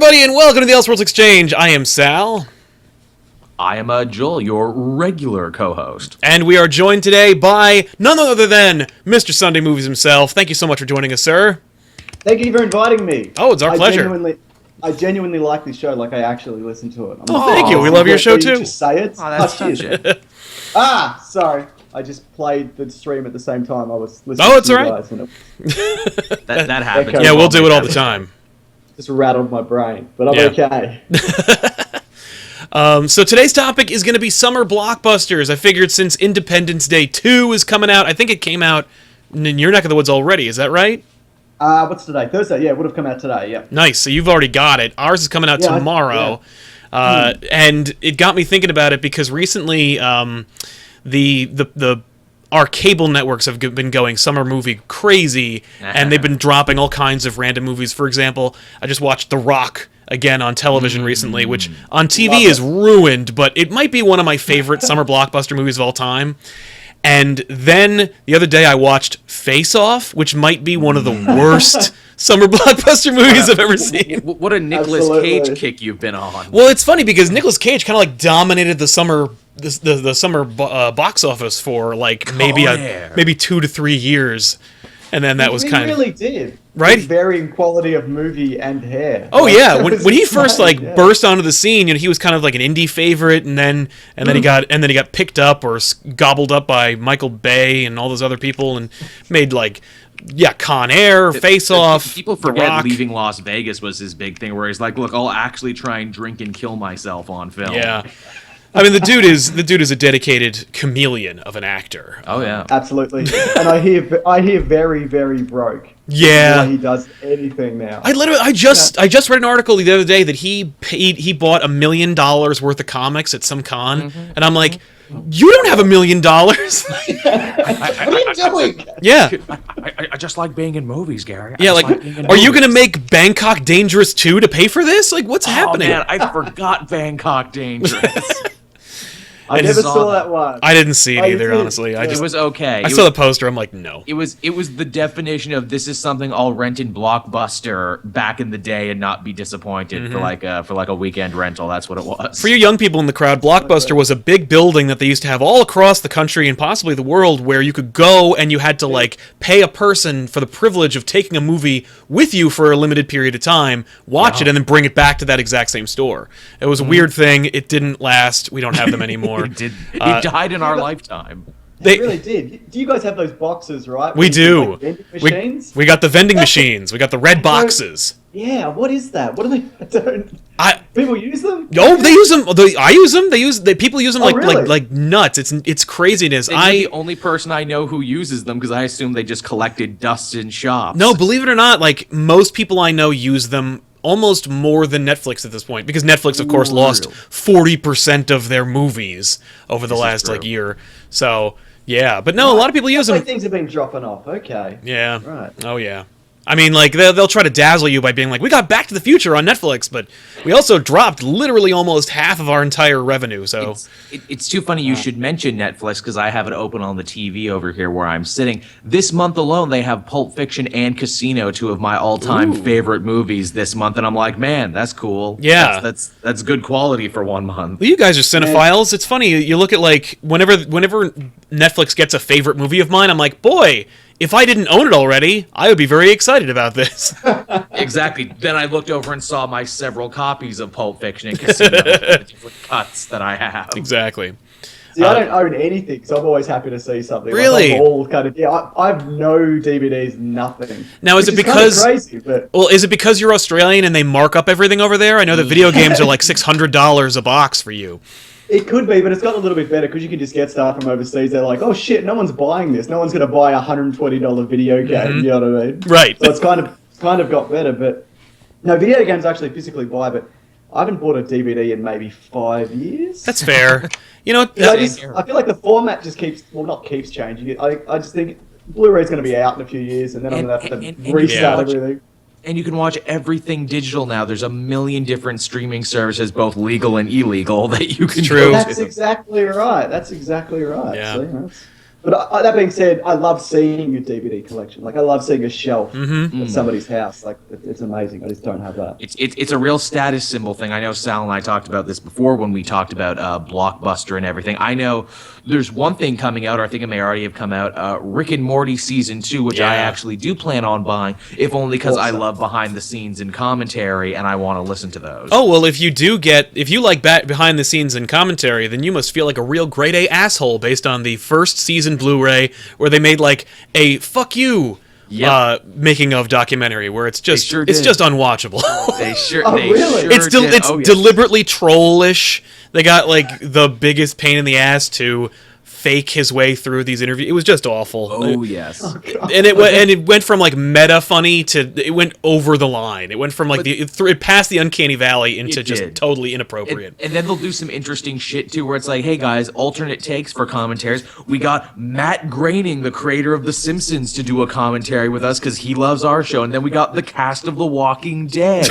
everybody, and welcome to the Elseworlds Exchange. I am Sal. I am Joel, your regular co-host. And we are joined today by none other than Mr. Sunday Movies himself. Thank you so much for joining us, sir. Thank you for inviting me. Oh, it's our pleasure. I genuinely like this show, like I actually listen to it. Thank you. We love your show, too. Just say it. Oh, that's touching. Sorry. I just played the stream at the same time I was listening it's to you all right. guys. And that happens. Yeah, we'll do it all the time. just rattled my brain, but I'm okay. So today's topic is going to be Summer Blockbusters. I figured since Independence Day 2 is coming out, I think it came out in your neck of the woods already, is that right? What's today? Thursday? Yeah, it would have come out today, yeah. Nice, so you've already got it. Ours is coming out tomorrow. And it got me thinking about it because recently our cable networks have been going summer movie crazy, and they've been dropping all kinds of random movies. For example, I just watched The Rock again on television recently, which on TV is ruined, but it might be one of my favorite summer blockbuster movies of all time. And then the other day I watched Face Off, which might be one of the worst summer blockbuster movies I've ever seen. What a Nicolas Cage kick you've been on. Well, it's funny because Nicolas Cage kind of like dominated the summer box office for like maybe 2 to 3 years, and then that was kind of... He really did. Right? With varying quality of movie and hair. Oh yeah, when he first burst onto the scene, he was kind of like an indie favorite, and then he got picked up or gobbled up by Michael Bay and all those other people, and made Con Air, Face Off. People forget Rock. Leaving Las Vegas was his big thing, where he's like, "Look, I'll actually try and drink and kill myself on film." Yeah. I mean, the dude is a dedicated chameleon of an actor. Oh yeah, absolutely. And I hear very, very broke. Yeah, the way he does anything now. I just read an article the other day that he bought $1 million worth of comics at some con, and I'm like, you don't have $1 million. What are you doing? Yeah, I just like being in movies, Gary. Are you gonna make Bangkok Dangerous 2 to pay for this? Like, what's happening? Man, I forgot Bangkok Dangerous. I never saw that one. I didn't see it either, honestly. It was okay. I saw the poster. I'm like, no. It was the definition of this is something I'll rent in Blockbuster back in the day and not be disappointed for like a weekend rental. That's what it was. For you young people in the crowd, Blockbuster was a big building that they used to have all across the country and possibly the world, where you could go and you had to pay a person for the privilege of taking a movie with you for a limited period of time, watch it, and then bring it back to that exact same store. It was a weird thing. It didn't last. We don't have them anymore. It died in our lifetime. They really did. Do you guys have those boxes, right? We do. Vending machines? We got the vending machines. We got the red boxes. Yeah, what is that? What are they? People use them? Oh, they use them. I use them. People use them really? like nuts. It's craziness. You're the only person I know who uses them because I assume they just collected dust in shops. No, believe it or not, most people I know use them almost more than Netflix at this point, because Netflix, of course, lost 40% of their movies over the last year. So yeah, but no, a lot of people use them. Things have been dropping off. Okay. Yeah. Right. Oh yeah. I mean, they'll try to dazzle you by being like, we got Back to the Future on Netflix, but we also dropped literally almost half of our entire revenue, so... It's too funny you should mention Netflix, because I have it open on the TV over here where I'm sitting. This month alone, they have Pulp Fiction and Casino, 2 of my all-time favorite movies this month, and I'm like, man, that's cool. Yeah. That's good quality for 1 month. Well, you guys are cinephiles. It's funny, you look at, whenever Netflix gets a favorite movie of mine, I'm like, boy... If I didn't own it already, I would be very excited about this. Exactly. Then I looked over and saw my several copies of Pulp Fiction and Casino, the different cuts that I have. Exactly. See, I don't own anything, so I'm always happy to see something. Really? I have no DVDs, nothing. Now, is it because... Kind of crazy, but... Well, is it because you're Australian and they mark up everything over there? I know that video games are like $600 a box for you. It could be, but it's gotten a little bit better because you can just get stuff from overseas. They're like, oh shit, no one's buying this. No one's going to buy a $120 video game. You know what I mean? Right. So it's kind of got better. But no, video games I actually physically buy, but I haven't bought a DVD in maybe 5 years. That's fair. I feel like the format just not keeps changing. I just think Blu-ray's going to be out in a few years, and then I'm going to have to restart everything. And you can watch everything digital now. There's a million different streaming services, both legal and illegal, that you can go to. That's exactly right. Yeah. But that being said, I love seeing a DVD collection. Like, I love seeing a shelf at somebody's house. Like, it's amazing. I just don't have that. It's a real status symbol thing. I know Sal and I talked about this before when we talked about Blockbuster and everything. I know there's one thing coming out, or I think it may already have come out, Rick and Morty Season 2, which I actually do plan on buying, if only because I love behind the scenes and commentary, and I want to listen to those. Oh, well, if you like behind the scenes and commentary, then you must feel like a real grade A asshole based on the first season Blu-ray where they made like a fuck you making of documentary where it's just just unwatchable. They sure it's deliberately trollish. They got like the biggest pain in the ass to fake his way through these interviews. It was just awful. Oh yes. And it went from like meta funny to it went over the line. It went from like it passed the uncanny valley into just totally inappropriate. And then they'll do some interesting shit too, where it's like, hey guys, alternate takes for commentaries. We got Matt Groening, the creator of The Simpsons, to do a commentary with us because he loves our show, and then we got the cast of The Walking Dead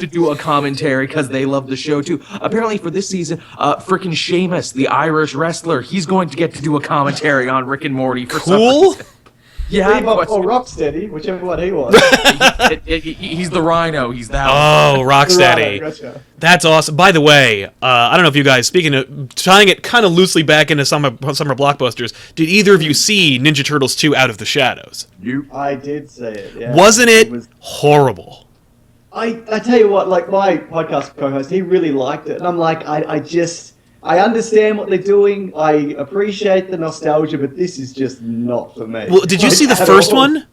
to do a commentary because they love the show too. Apparently for this season, frickin' Sheamus, the Irish wrestler, he's going to get to do a commentary on Rick and Morty. Cool. Yeah, or Rocksteady, whichever one he was. He's the Rhino. He's that. Oh, Rocksteady. Gotcha. That's awesome. By the way, I don't know if you guys, speaking of tying it kind of loosely back into summer blockbusters, did either of you see Ninja Turtles 2 Out of the Shadows? I did see it. Yeah. Wasn't it horrible? I tell you what, like my podcast co-host, he really liked it, and I'm like, I understand what they're doing. I appreciate the nostalgia, but this is just not for me. Well, did you see the first one?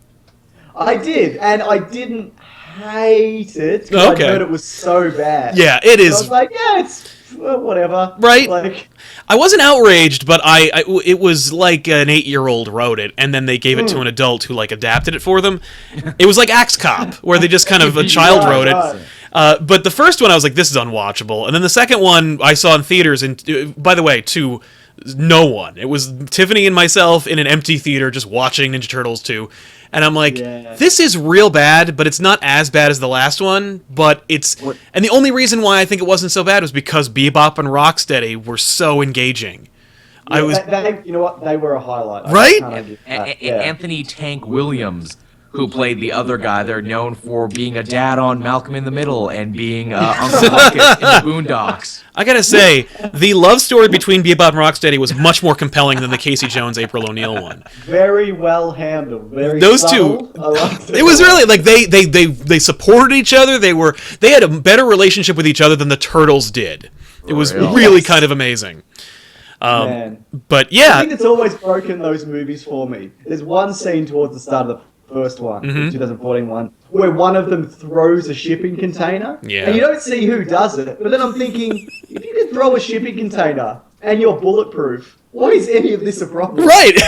I did, and I didn't hate it. I heard it was so bad. Yeah, it is. So I was like, yeah, it's whatever. Right? Like, I wasn't outraged, but it was like an 8-year-old wrote it, and then they gave it to an adult who like adapted it for them. It was like Axe Cop, where they just kind of a child wrote it. But the first one, I was like, this is unwatchable. And then the second one I saw in theaters, and by the way, to no one. It was Tiffany and myself in an empty theater just watching Ninja Turtles 2. And I'm like, this is real bad, but it's not as bad as the last one. But it's... And the only reason why I think it wasn't so bad was because Bebop and Rocksteady were so engaging. Yeah, you know what? They were a highlight. Right? Anthony Tank Williams, who played the other guy. They're known for being a dad on Malcolm in the Middle and being Uncle Bucket in the Boondocks. I gotta say, the love story between Bebop and Rocksteady was much more compelling than the Casey Jones, April O'Neil one. Very well handled. Very Those subtle. two, I liked it. It was really like they supported each other. They had a better relationship with each other than the Turtles did. It was really kind of amazing. But yeah, I think it's always broken those movies for me. There's one scene towards the start of the first one, the 2014 one, where one of them throws a shipping container, and you don't see who does it. But then I'm thinking, if you could throw a shipping container and you're bulletproof, why is any of this a problem? Right.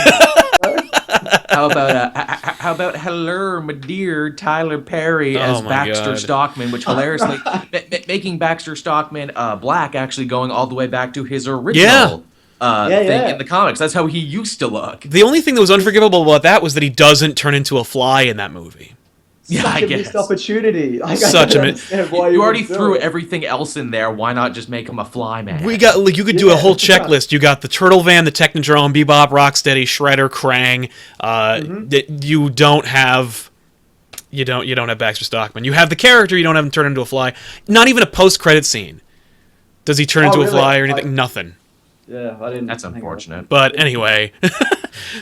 How about hello, my dear Tyler Perry as Baxter Stockman, which hilariously making Baxter Stockman black, actually going all the way back to his original. Thing in the comics. That's how he used to look. The only thing that was unforgivable about that was that he doesn't turn into a fly in that movie. Such a missed opportunity. Like, Such a you already threw everything else in there. Why not just make him a fly man? We got you could do a whole checklist. You got the Turtle Van, the Technodrome, Bebop, Rocksteady, Shredder, Krang. You don't have Baxter Stockman. You have the character. You don't have him turn into a fly. Not even a post-credit scene. Does he turn into a fly or anything? Nothing. Yeah, I didn't. That's unfortunate. But anyway,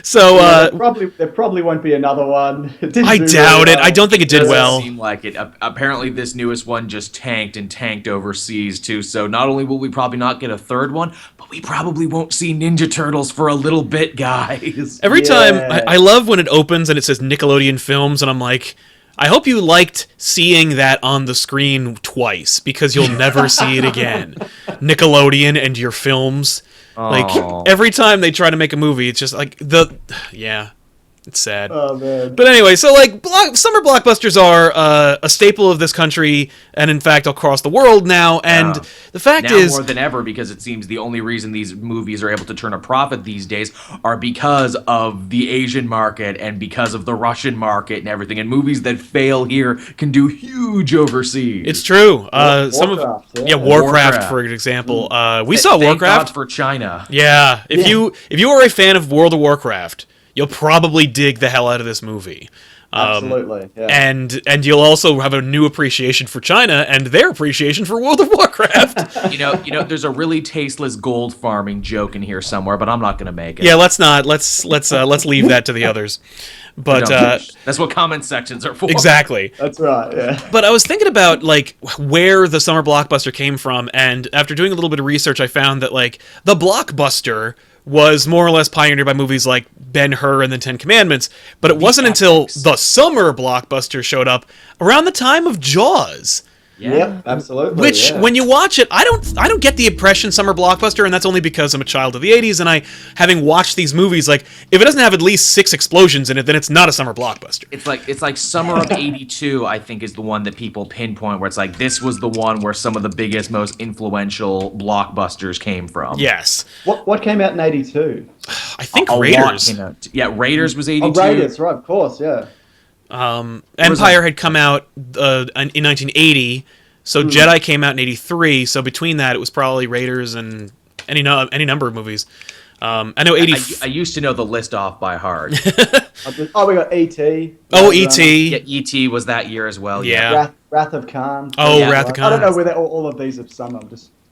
so there probably won't be another one. I doubt it. I don't think it did well. Seem like it. Apparently, this newest one just tanked overseas too. So not only will we probably not get a third one, but we probably won't see Ninja Turtles for a little bit, guys. Every time, I love when it opens and it says Nickelodeon Films, and I'm like, I hope you liked seeing that on the screen twice, because you'll never see it again. Nickelodeon and your films. Like, every time they try to make a movie, it's just like, It's sad. Oh man. But anyway, so like summer blockbusters are a staple of this country, and in fact across the world now. And the fact now is, more than ever, because it seems the only reason these movies are able to turn a profit these days are because of the Asian market and because of the Russian market and everything. And movies that fail here can do huge overseas. it's true. Warcraft, Warcraft, for example. We saw Thank Warcraft God for China. Yeah, if you are a fan of World of Warcraft, you'll probably dig the hell out of this movie. Absolutely, yeah. And you'll also have a new appreciation for China and their appreciation for World of Warcraft. You know, there's a really tasteless gold farming joke in here somewhere, but I'm not going to make it. Yeah, let's leave that to the others. But that's what comment sections are for. exactly. That's right, yeah. But I was thinking about like where the summer blockbuster came from, and after doing a little bit of research, I found that like the blockbuster was more or less pioneered by movies like Ben-Hur and the Ten Commandments, but it wasn't until the summer blockbuster showed up around the time of Jaws. Yeah. Yep, absolutely. Which, when you watch it, I don't get the impression summer blockbuster, and that's only because I'm a child of the '80s, and having watched these movies, like if it doesn't have at least 6 explosions in it, then it's not a summer blockbuster. It's like summer of '82. I think is the one that people pinpoint where it's like this was the one where some of the biggest, most influential blockbusters came from. Yes. What came out in '82? I think A lot Raiders. came out. Yeah, Raiders was '82. Oh, Raiders, right? Of course, yeah. Empire had come out in 1980, so Jedi came out in '83. So between that, it was probably Raiders and any number of movies. I know I used to know the list off by heart. Oh, we got E.T. Oh, E.T. Yeah, E.T. was that year as well. Yeah. Wrath of Khan. Oh, Yeah. Wrath of Khan. I don't know whether all of these have summer.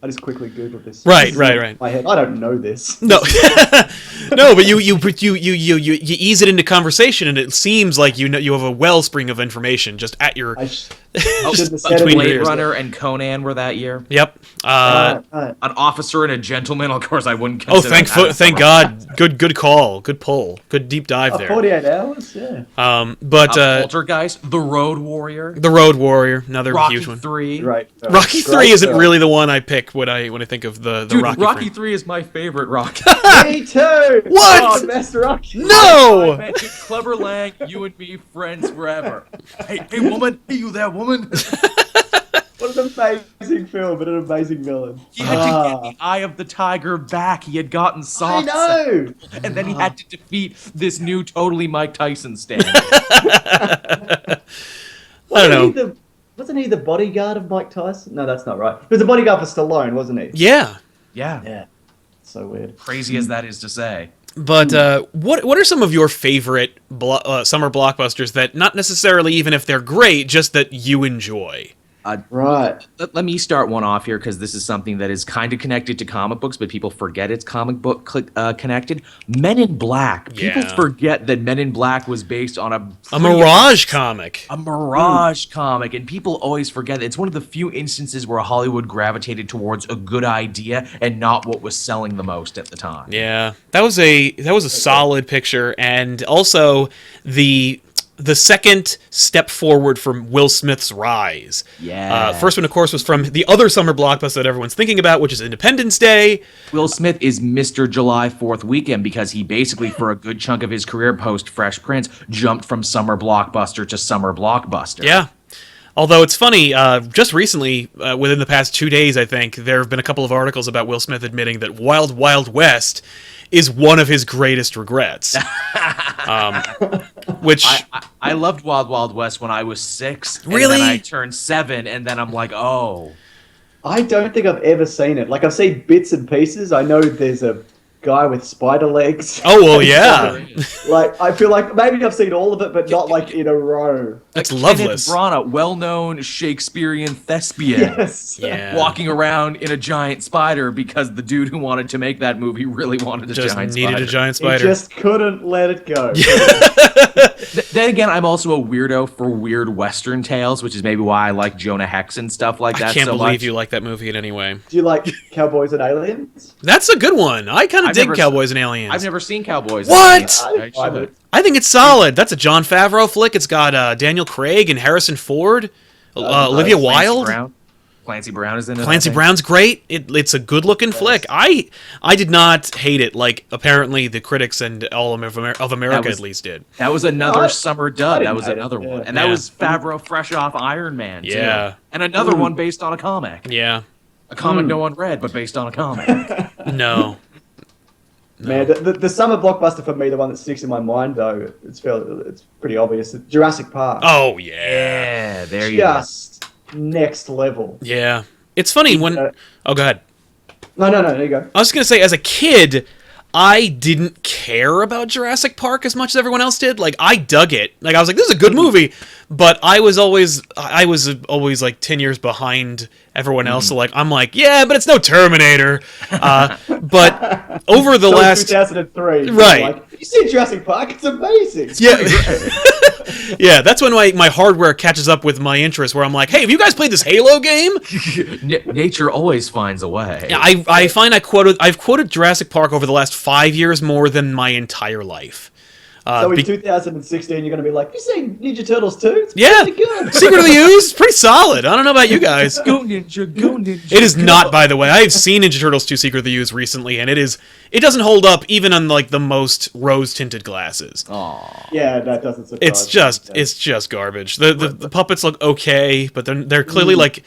I just quickly googled this. Right, This is right, in right. My head. I don't know this. No, no, but you ease it into conversation, and it seems like you have a wellspring of information just at your. I shouldn't have said between it. your Blade ears. Runner and Conan were that year. Yep. Right. An Officer and a Gentleman. Of course, I wouldn't. Oh, Consider that thank God. Good call. Good pull. Good deep dive there. 48 hours, yeah. But Poltergeist, The Road Warrior, The Road Warrior, another Rocky huge one. 3. Right. Rocky 3 isn't really the one I pick when I think of the Dude, Rocky. Rocky frame. 3 is my favorite Rocky. Me too. What? Oh, Master Rocky. I No. mentioned Clubber Lang, you and me, friends forever. Hey, woman, hey, you there, woman? What an amazing film and an amazing villain. He had to get the Eye of the Tiger back. He had gotten I soft. know. And then he had to defeat this new totally Mike Tyson stand. I don't know. Wasn't he the bodyguard of Mike Tyson? No, that's not right. He was the bodyguard for Stallone, wasn't he? Yeah. Yeah. Yeah. So weird. Crazy as that is to say. But what are some of your favorite summer blockbusters that not necessarily even if they're great, just that you enjoy? Right. Let me start one off here because this is something that is kind of connected to comic books, but people forget it's comic book connected. Men in Black. People Yeah. forget that Men in Black was based on A Mirage comic. A Mirage comic, and people always forget that it's one of the few instances where Hollywood gravitated towards a good idea and not what was selling the most at the time. Yeah, that was a solid picture, and also the second step forward from Will Smith's rise. Yeah. First one, of course, was from the other summer blockbuster that everyone's thinking about, which is Independence Day. Will Smith is Mr. July 4th weekend because he basically, for a good chunk of his career post Fresh Prince, jumped from summer blockbuster to summer blockbuster. Yeah. Although it's funny, just recently, within the past 2 days, I think, there have been a couple of articles about Will Smith admitting that Wild Wild West is one of his greatest regrets. Which I loved Wild Wild West when I was 6. Really? And then I turned 7, and then I'm like, oh. I don't think I've ever seen it. Like, I've seen bits and pieces. I know there's a guy with spider legs. Oh, well, yeah. Like, I feel like maybe I've seen all of it, but not like in a row. That's Kenneth loveless. Branagh, well-known Shakespearean thespian. Yes. Yeah. Walking around in a giant spider because the dude who wanted to make that movie really wanted a Just giant needed spider. a giant He spider. just couldn't let it go. Then again, I'm also a weirdo for weird Western tales, which is maybe why I like Jonah Hex and stuff like that I can't so believe much. you like that movie in any way. Do you like Cowboys and Aliens? That's a good one. I kind of I've dig never- Cowboys and Aliens. I've never seen Cowboys. What? I should. I think it's solid. That's a Jon Favreau flick. It's got Daniel Craig and Harrison Ford, Olivia Lance Wilde. Brown. Clancy Brown is in it. Clancy Brown's great. It's a good-looking flick. I did not hate it like apparently the critics and all of America at least did. That was another summer dud. That was another one. And that was Favreau fresh off Iron Man, too. Yeah. And another one based on a comic. Yeah. A comic no one read, but based on a comic. No. Man, the summer blockbuster for me, the one that sticks in my mind, though, it's pretty obvious. Jurassic Park. Oh, yeah. Yeah, there you go. Just next level. Yeah. It's funny when... Oh, go ahead. No, there you go. I was going to say, as a kid, I didn't care about Jurassic Park as much as everyone else did. Like, I dug it. Like, I was like, this is a good movie. But I was always like 10 years behind everyone else. So, like, I'm like, yeah, but it's no Terminator. But over the last... 2003. Right. Like, you see Jurassic Park? It's amazing. Yeah. Yeah, that's when my hardware catches up with my interest, where I'm like, hey, have you guys played this Halo game? Nature always finds a way. Yeah, I find I've quoted Jurassic Park over the last 5 years more than my entire life. So in 2016, you're going to be like, you seen Ninja Turtles 2? It's yeah, pretty good. Secret of the Ooze, pretty solid. I don't know about you guys. Go Ninja, go Ninja. It is not, by the way. I have seen Ninja Turtles 2 Secret of the Ooze recently, and it doesn't hold up even on like the most rose-tinted glasses. Aww. Yeah, that doesn't surprise It's just garbage. The puppets look okay, but they're clearly like,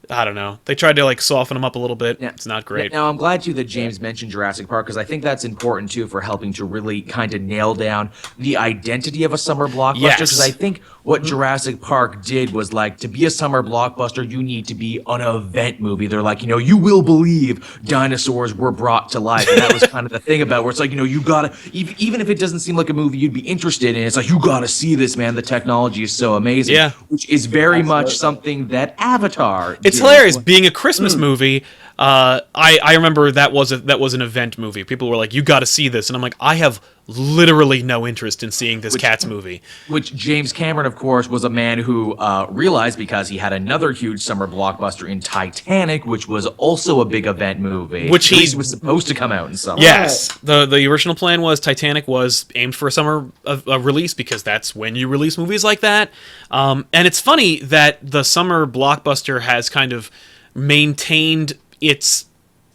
I don't know. They tried to like soften them up a little bit. Yeah. It's not great. Now, I'm glad too that James mentioned Jurassic Park, because I think that's important too for helping to really kind of nail down the identity of a summer blockbuster. Because I think what Jurassic Park did was like, to be a summer blockbuster, you need to be an event movie. They're like, you will believe dinosaurs were brought to life. And that was kind of the thing about it, where it's like, you gotta, even if it doesn't seem like a movie you'd be interested in, it's like, you gotta see this, man. The technology is so amazing. Yeah. Which is very much something that Avatar did. It's hilarious. Being a Christmas movie, I remember that was an event movie. People were like, you got to see this. And I'm like, I have literally no interest in seeing this Cats movie. Which James Cameron, of course, was a man who realized, because he had another huge summer blockbuster in Titanic, which was also a big event movie. Which he was supposed to come out in summer. Yes. The original plan was Titanic was aimed for a summer release, because that's when you release movies like that. And it's funny that the summer blockbuster has kind of maintained its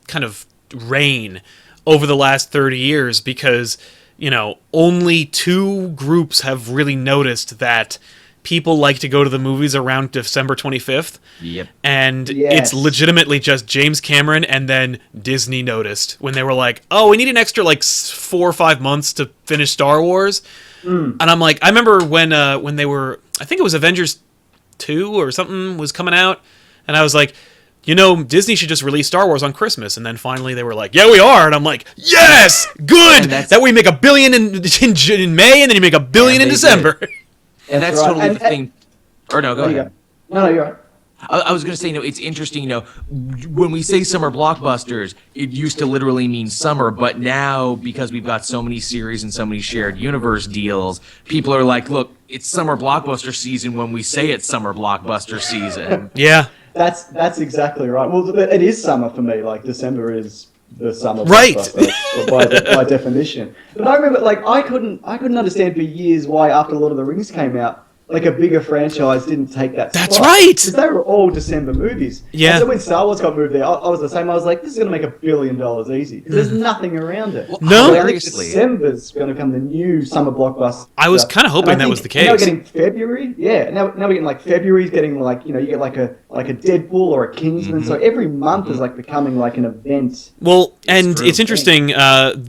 kind of reign over the last 30 years, because only two groups have really noticed that people like to go to the movies around December 25th. Yep. And it's legitimately just James Cameron, and then Disney noticed when they were like, oh, we need an extra like 4 or 5 months to finish Star Wars. And I'm like, I remember when they were, I think it was Avengers 2 or something was coming out, and I was like, Disney should just release Star Wars on Christmas. And then finally they were like, yeah, we are. And I'm like, yes, good. That way you make $1 billion in May, and then you make $1 billion in December. And that's totally the thing. Or no, go ahead. No, you're right. I was going to say, it's interesting, when we say summer blockbusters, it used to literally mean summer, but now, because we've got so many series and so many shared universe deals, people are like, look, it's summer blockbuster season when we say it's summer blockbuster season. Yeah. That's exactly right. Well, it is summer for me. Like, December is the summer blockbuster, by definition. But I remember, like, I couldn't understand for years why, after Lord of the Rings came out, like a bigger franchise didn't take that spot. That's right! Because they were all December movies. Yeah. And so when Star Wars got moved there, I was the same. I was like, this is going to make $1 billion easy. Because there's nothing around it. Well, no. I think December's going to become the new summer blockbuster. I was kind of hoping that was the case. Now we're getting February. Yeah. Now we're getting like February's getting like, you get like a Deadpool or a Kingsman. So every month is like becoming like an event. Well, it's interesting.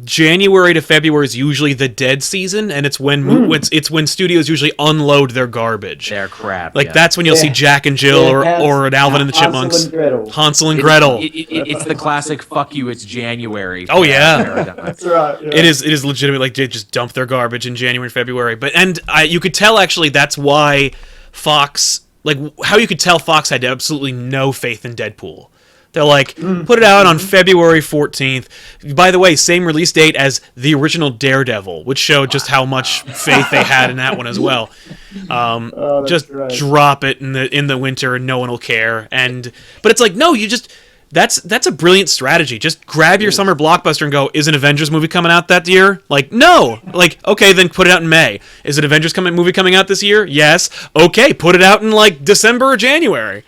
January to February is usually the dead season, and it's when studios usually unload their garbage. Their crap. Like that's when you'll see Jack and Jill or an Alvin and the Chipmunks. Hansel and Gretel. It's the classic "fuck you, it's January." Oh yeah, that's right. Yeah. It is legitimate. Like they just dump their garbage in January and February. But you could tell actually that's why Fox, like how you could tell Fox had absolutely no faith in Deadpool. They're like, put it out on February 14th. By the way, same release date as the original Daredevil, which showed just how much faith they had in that one as well. Drop it in the winter and no one will care. But it's like, no, that's a brilliant strategy. Just grab your summer blockbuster and go, is an Avengers movie coming out that year? Like, no. Like, okay, then put it out in May. Is an Avengers movie coming out this year? Yes. Okay, put it out in like December or January.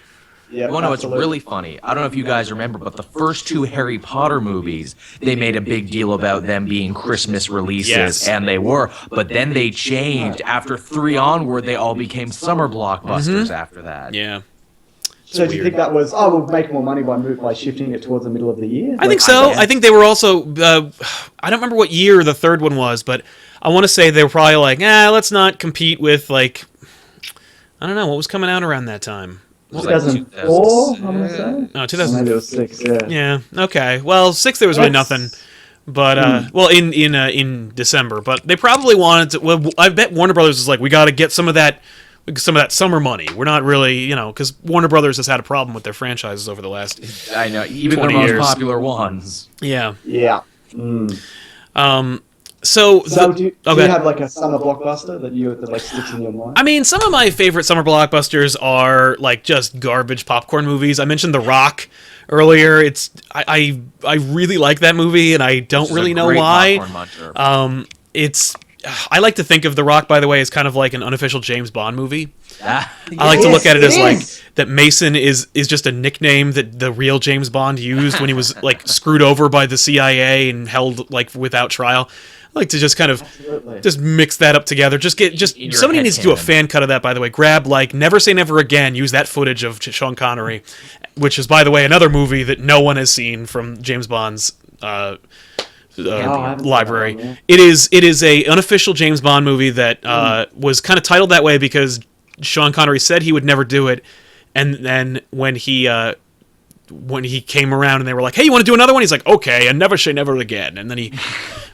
Yeah, You want to know what's really funny? I don't know if you guys remember, but the first 2 Harry Potter movies, they made a big deal about them being Christmas releases, Yes. and they were. But then they changed. After 3 onward, they all became summer blockbusters after that. Yeah. So do you think that was, we'll make more money by shifting it towards the middle of the year? I think so. I think they were also, I don't remember what year the third one was, but I want to say they were probably like, let's not compete with, like, I don't know, what was coming out around that time? 2004, I'm going to say? No, 2000. Maybe it was 6, yeah. Yeah, okay. Well, 6 there was really nothing. But, well, in December. But they probably wanted to, well, I bet Warner Brothers was like, we got to get some of that summer money. We're not really, because Warner Brothers has had a problem with their franchises over the last I know, even the 20 most years. popular ones. Yeah. Yeah. So do you have like a summer blockbuster that like sticks in your mind? I mean, some of my favorite summer blockbusters are like just garbage popcorn movies. I mentioned The Rock earlier. I really like that movie, and I don't really know why. I like to think of The Rock, by the way, as kind of like an unofficial James Bond movie. I like to look at it as like that Mason is just a nickname that the real James Bond used when he was like screwed over by the CIA and held like without trial. I like to just kind of just mix that up together. Somebody needs to do a fan cut of that, by the way. Grab like Never Say Never Again. Use that footage of Sean Connery, which is, by the way, another movie that no one has seen from James Bond's library. It is a unofficial James Bond movie that was kind of titled that way because Sean Connery said he would never do it, and then when he came around and they were like, "Hey, you want to do another one?" He's like, "Okay," and Never Say Never Again, and then he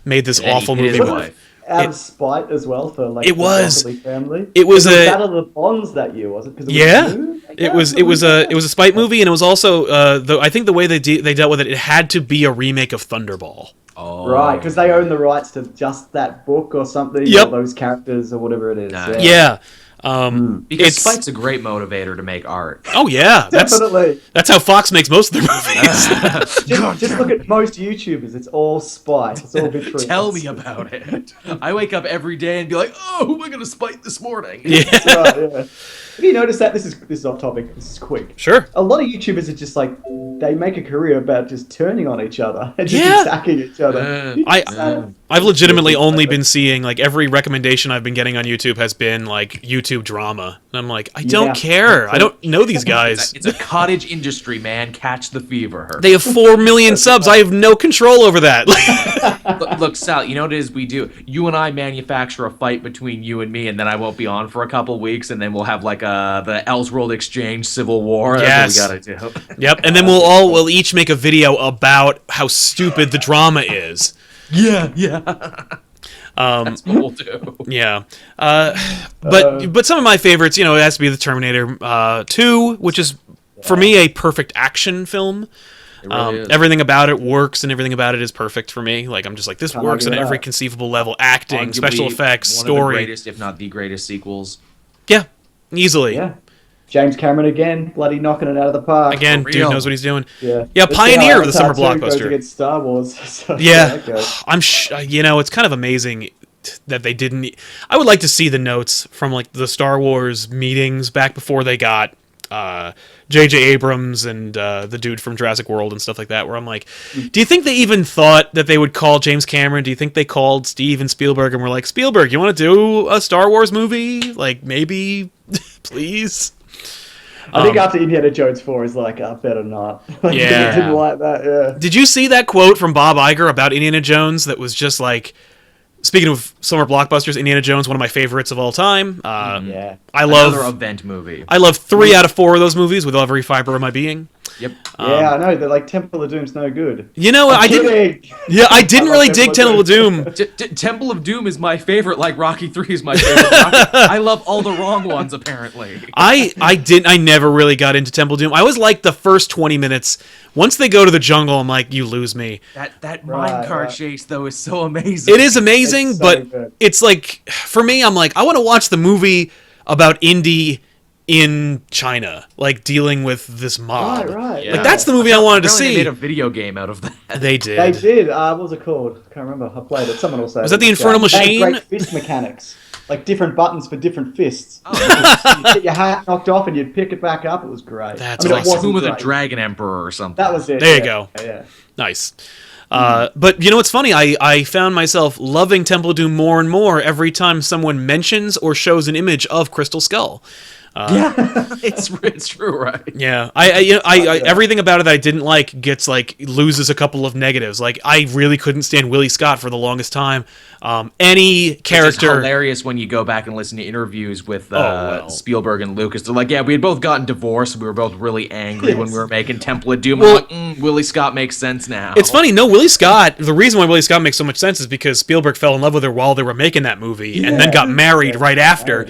made this awful movie. Out of spite as well for like the family. It was a Battle of the Bonds that year, was it? It was a spite movie, and it was also I think the way they dealt with it had to be a remake of Thunderball. Oh. Right, because they own the rights to just that book or something, or those characters or whatever it is. Yeah. Because spite's a great motivator to make art. Oh yeah, definitely. That's how Fox makes most of their movies. just look at most YouTubers; it's all spite. It's all vitriol. Tell me about it. I wake up every day and be like, "Oh, who am I going to spite this morning?" Yeah. That's right, yeah. Have you noticed that? This is off topic. This is quick. Sure. A lot of YouTubers are just like, they make a career about just turning on each other and just attacking each other. I've legitimately only been seeing, like, every recommendation I've been getting on YouTube has been like YouTube drama, and I'm like, I don't care. I don't know these guys. It's a cottage industry, man. Catch the fever. They have 4 million subs. I have no control over that. Look, Sal, you know what it is we do? You and I manufacture a fight between you and me, and then I won't be on for a couple weeks, and then we'll have like the Elseworld Exchange Civil War. Yes. That's what we gotta do. Yep, and then we'll each make a video about how stupid the drama is. Yeah. That's what we'll do. Yeah. But some of my favorites, it has to be the Terminator 2, which is, for me, a perfect action film. Everything about it works, and everything about it is perfect for me. Like, I'm just like, this works on every conceivable level. Acting, special effects, story. One of the greatest, if not the greatest sequels. Yeah, easily. Yeah. James Cameron again, bloody knocking it out of the park. Again, dude knows what he's doing. Yeah, pioneer of the summer blockbuster. Goes against Star Wars. So yeah, I'm. It's kind of amazing that they didn't. I would like to see the notes from like the Star Wars meetings back before they got J.J. Abrams and the dude from Jurassic World and stuff like that. Where I'm like, do you think they even thought that they would call James Cameron? Do you think they called Steven Spielberg and were like, Spielberg, you want to do a Star Wars movie? Like, maybe, please. I think after Indiana Jones 4 is like, better not. Yeah. I didn't like that, yeah. Did you see that quote from Bob Iger about Indiana Jones that was just like, speaking of summer blockbusters, Indiana Jones, one of my favorites of all time. Yeah. I love another event movie. I love 3 out of 4 of those movies with every fiber of my being. Yep. Yeah, I know. They're like Temple of Doom's no good. I didn't. Yeah, I didn't really dig Temple of Doom. Temple of Doom is my favorite. Like Rocky 3 is my favorite. I love all the wrong ones. Apparently, I never really got into Temple of Doom. I always liked the first 20 minutes. Once they go to the jungle, I'm like, you lose me. That minecart chase though is so amazing. It is amazing, but good. It's like, for me, I'm like, I want to watch the movie about Indy in China, like dealing with this mob. Right. Like, that's the movie I wanted to see. They made a video game out of that. They did. They did. What was it called? I can't remember. I played it. Someone will say. Was that the Infernal Machine? Great Fist Mechanics. like different buttons for different fists. Oh, You'd get your hat knocked off and you'd pick it back up. It was great. That's it awesome. wasn't Tomb of the great. Dragon Emperor or something. That was it. There you go. Yeah. Nice. But you know what's funny? I found myself loving Temple of Doom more and more every time someone mentions or shows an image of Crystal Skull. It's true, right? Yeah, I everything about it that I didn't like loses a couple of negatives. Like I really couldn't stand Willie Scott for the longest time. Any character, It's hilarious when you go back and listen to interviews with Spielberg and Lucas. They're like, yeah, we had both gotten divorced. We were both really angry when we were making Temple of Doom. Well, I'm like, Willie Scott makes sense now. It's funny. No, Willie Scott. The reason why Willie Scott makes so much sense is because Spielberg fell in love with her while they were making that movie, and then got married right after.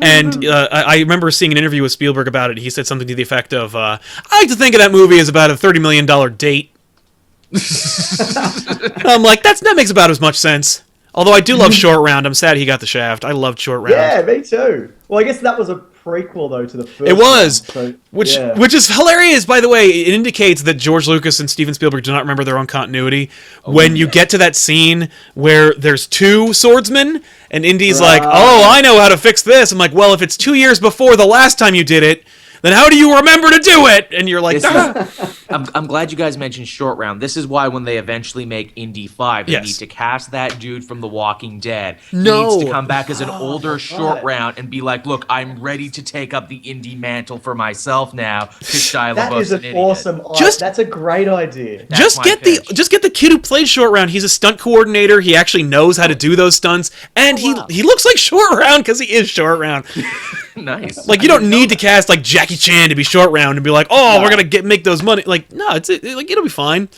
And I remember seeing an interview with Spielberg about it. He said something to the effect of, "I like to think of that movie as about a $30 million date." I'm like, that makes about as much sense. Although I do love Short Round. I'm sad he got the shaft. I loved Short Round. Yeah, me too. Well, I guess that was a prequel though to the first. It was, one, so, which is hilarious. By the way, it indicates that George Lucas and Steven Spielberg do not remember their own continuity. When you get to that scene where there's two swordsmen, and Indy's like, "Oh, I know how to fix this." I'm like, "Well, if it's 2 years before the last time you did it, then how do you remember to do it?" And you're like, I'm glad you guys mentioned Short Round. This is why when they eventually make Indy 5, they need to cast that dude from The Walking Dead. He needs to come back as an older Short Round and be like, look, I'm ready to take up the Indy mantle for myself now. That is an awesome idea. That's a great idea. Just get the kid who played Short Round. He's a stunt coordinator. He actually knows how to do those stunts, and he looks like Short Round because he is Short Round. Nice. Like you don't need to cast like Jackie Chan to be Short Round and be like, "Oh, we're gonna make those money." Like, no, like it'll be fine.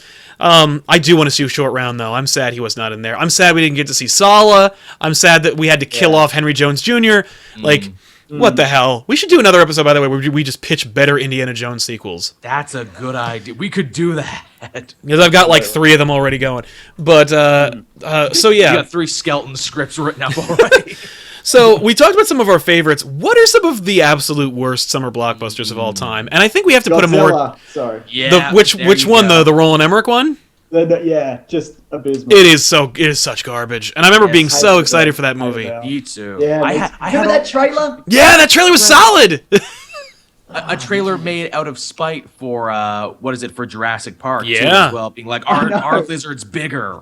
I do want to see Short Round though. I'm sad he was not in there. I'm sad we didn't get to see Sala. I'm sad that we had to kill off Henry Jones Jr. Like, what the hell? We should do another episode, by the way, where we just pitch better Indiana Jones sequels. That's a good idea. We could do that. Because I've got like 3 of them already going. But so yeah, you got 3 skeleton scripts written up already. So we talked about some of our favorites. What are some of the absolute worst summer blockbusters of all time? And I think we have to put a more. Sorry. Yeah. Which one though? The Roland Emmerich one? Yeah, just abysmal. It is such garbage. And I remember being so excited for that movie. Me too. Yeah, I remember that trailer? Yeah, that trailer was solid. A trailer made out of spite for for Jurassic Park too, Yeah. as well, being like our lizard's bigger.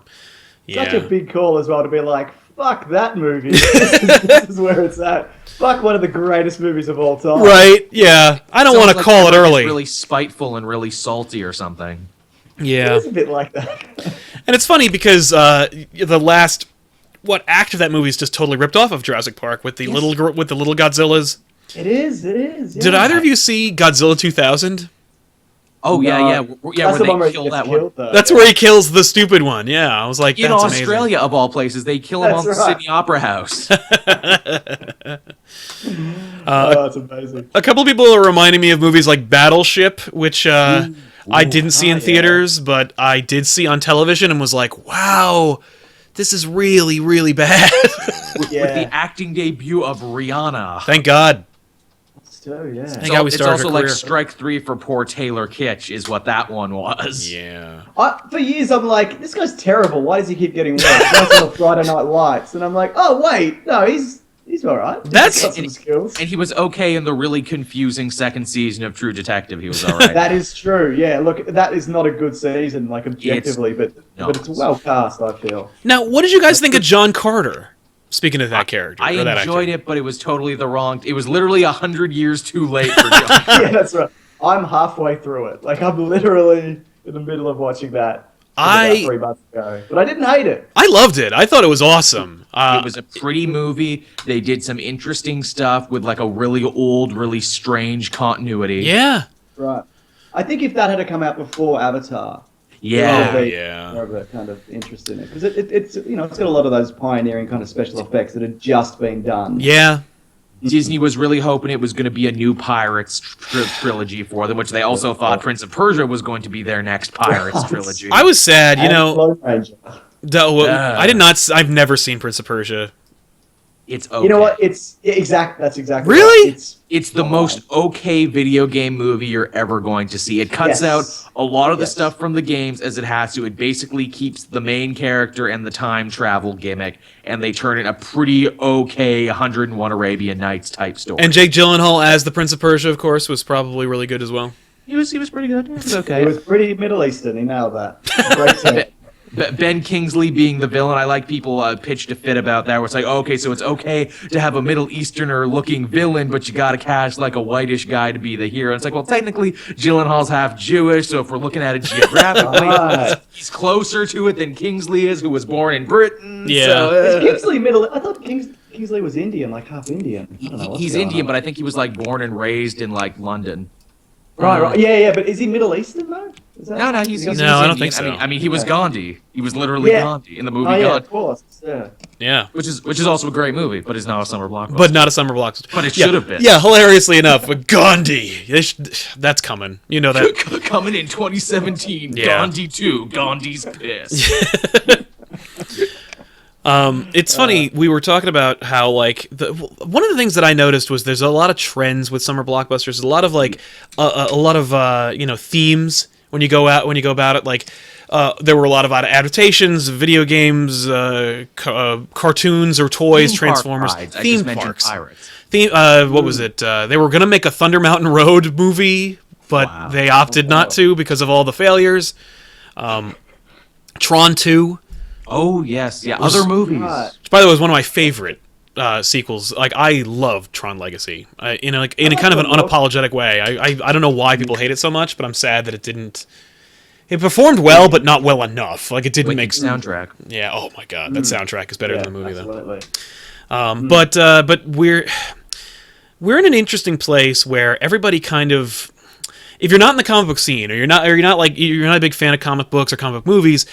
Such a big call as well to be like, fuck that movie. This is where it's at. Fuck one of the greatest movies of all time. Right? Yeah. I don't want to call it early. Really spiteful and really salty or something. Yeah. It's a bit like that. And it's funny because the last act of that movie is just totally ripped off of Jurassic Park with the little Godzillas. It is. Yeah. Did either of you see Godzilla 2000? Oh yeah, That's where the one they where kill he that gets one. killed, though. That's where he kills the stupid one. Yeah, I was like, In that's Australia, of all places, they kill him That's on the right. Sydney Opera House. That's amazing. A couple of people are reminding me of movies like Battleship, which I didn't see in theaters, but I did see on television and was like, wow, this is really, really bad. with the acting debut of Rihanna. Thank God. Yeah. Thank God we It's started also her like career. strike 3 for poor Taylor Kitsch is what that one was. Yeah. For years, I'm like, this guy's terrible. Why does he keep getting worse? That's on Friday Night Lights, and I'm like, oh wait, no, he's all right. He's got some skills. And he was okay in the really confusing second season of True Detective. He was all right. That is true. Yeah, look, that is not a good season, like objectively, but it's well cast. I feel. Now, what did you guys think of John Carter? Speaking of that character, I or that enjoyed actor. it, but it was totally the wrong. It was literally 100 years too late for John. Yeah, that's right. I'm halfway through it. Like I'm literally in the middle of watching that. About 3 months ago, but I didn't hate it. I loved it. I thought it was awesome. It was a pretty movie. They did some interesting stuff with like a really old, really strange continuity. Yeah. Right. I think if that had come out before Avatar, Yeah. more of a kind of interest in it because it's it's got a lot of those pioneering kind of special effects that had just been done. Yeah. Disney was really hoping it was going to be a new Pirates trilogy for them, which they also thought Prince of Persia was going to be their next Pirates trilogy. I was sad, And Lone Ranger. I did not. I've never seen Prince of Persia. It's okay. You know what? That's exactly Really? Right. It's the most okay video game movie you're ever going to see. It cuts out a lot of the stuff from the games as it has to. It basically keeps the main character and the time travel gimmick, and they turn it a pretty okay 101 Arabian Nights type story. And Jake Gyllenhaal as the Prince of Persia, of course, was probably really good as well. He was pretty good. It was okay. It was pretty Middle Eastern. He nailed that. Great team. Ben Kingsley being the villain, I like people pitched a fit about that, where it's like, okay, so it's okay to have a Middle Easterner-looking villain, but you gotta cast, like, a whitish guy to be the hero. And it's like, well, technically, Gyllenhaal's half Jewish, so if we're looking at it geographically, he's closer to it than Kingsley is, who was born in Britain. Yeah. So, is Kingsley Middle... I thought Kingsley was Indian, like half Indian. I don't know what's He's going Indian, on. but I think he was, like, born and raised in, like, London. Right. Yeah, but is he Middle Eastern, though? No, he's No, Indian. I don't think so. I mean, he was Gandhi. He was literally Gandhi in the movie yeah, Gandhi. of course. Yeah. Yeah. Which is also a great movie, but is not a summer blockbuster. But not a summer blockbuster. But it should have been. Yeah, hilariously enough, Gandhi. That's coming. You know that. Coming in 2017, Yeah. Gandhi 2, Gandhi's pissed. It's funny, we were talking about how, like, one of the things that I noticed was there's a lot of trends with summer blockbusters, a lot of, like, themes when you go about it, like, there were a lot of adaptations, video games, cartoons or toys, Theme Transformers, park rides. theme I just parks. mentioned pirates. What was it? They were going to make a Thunder Mountain Road movie, but they opted not to because of all the failures. Tron 2. Oh, yes. Yeah, other movies. Which, by the way, was one of my favorite sequels. Like, I love Tron Legacy in a kind of an unapologetic way. I don't know why people hate it so much, but I'm sad that it didn't. It performed well, but not well enough. Like, it didn't make soundtrack. Yeah. Oh my god, that soundtrack is better than the movie absolutely. though. But we're in an interesting place where everybody kind of. If you're not in the comic book scene, or you're not a big fan of comic books or comic book movies,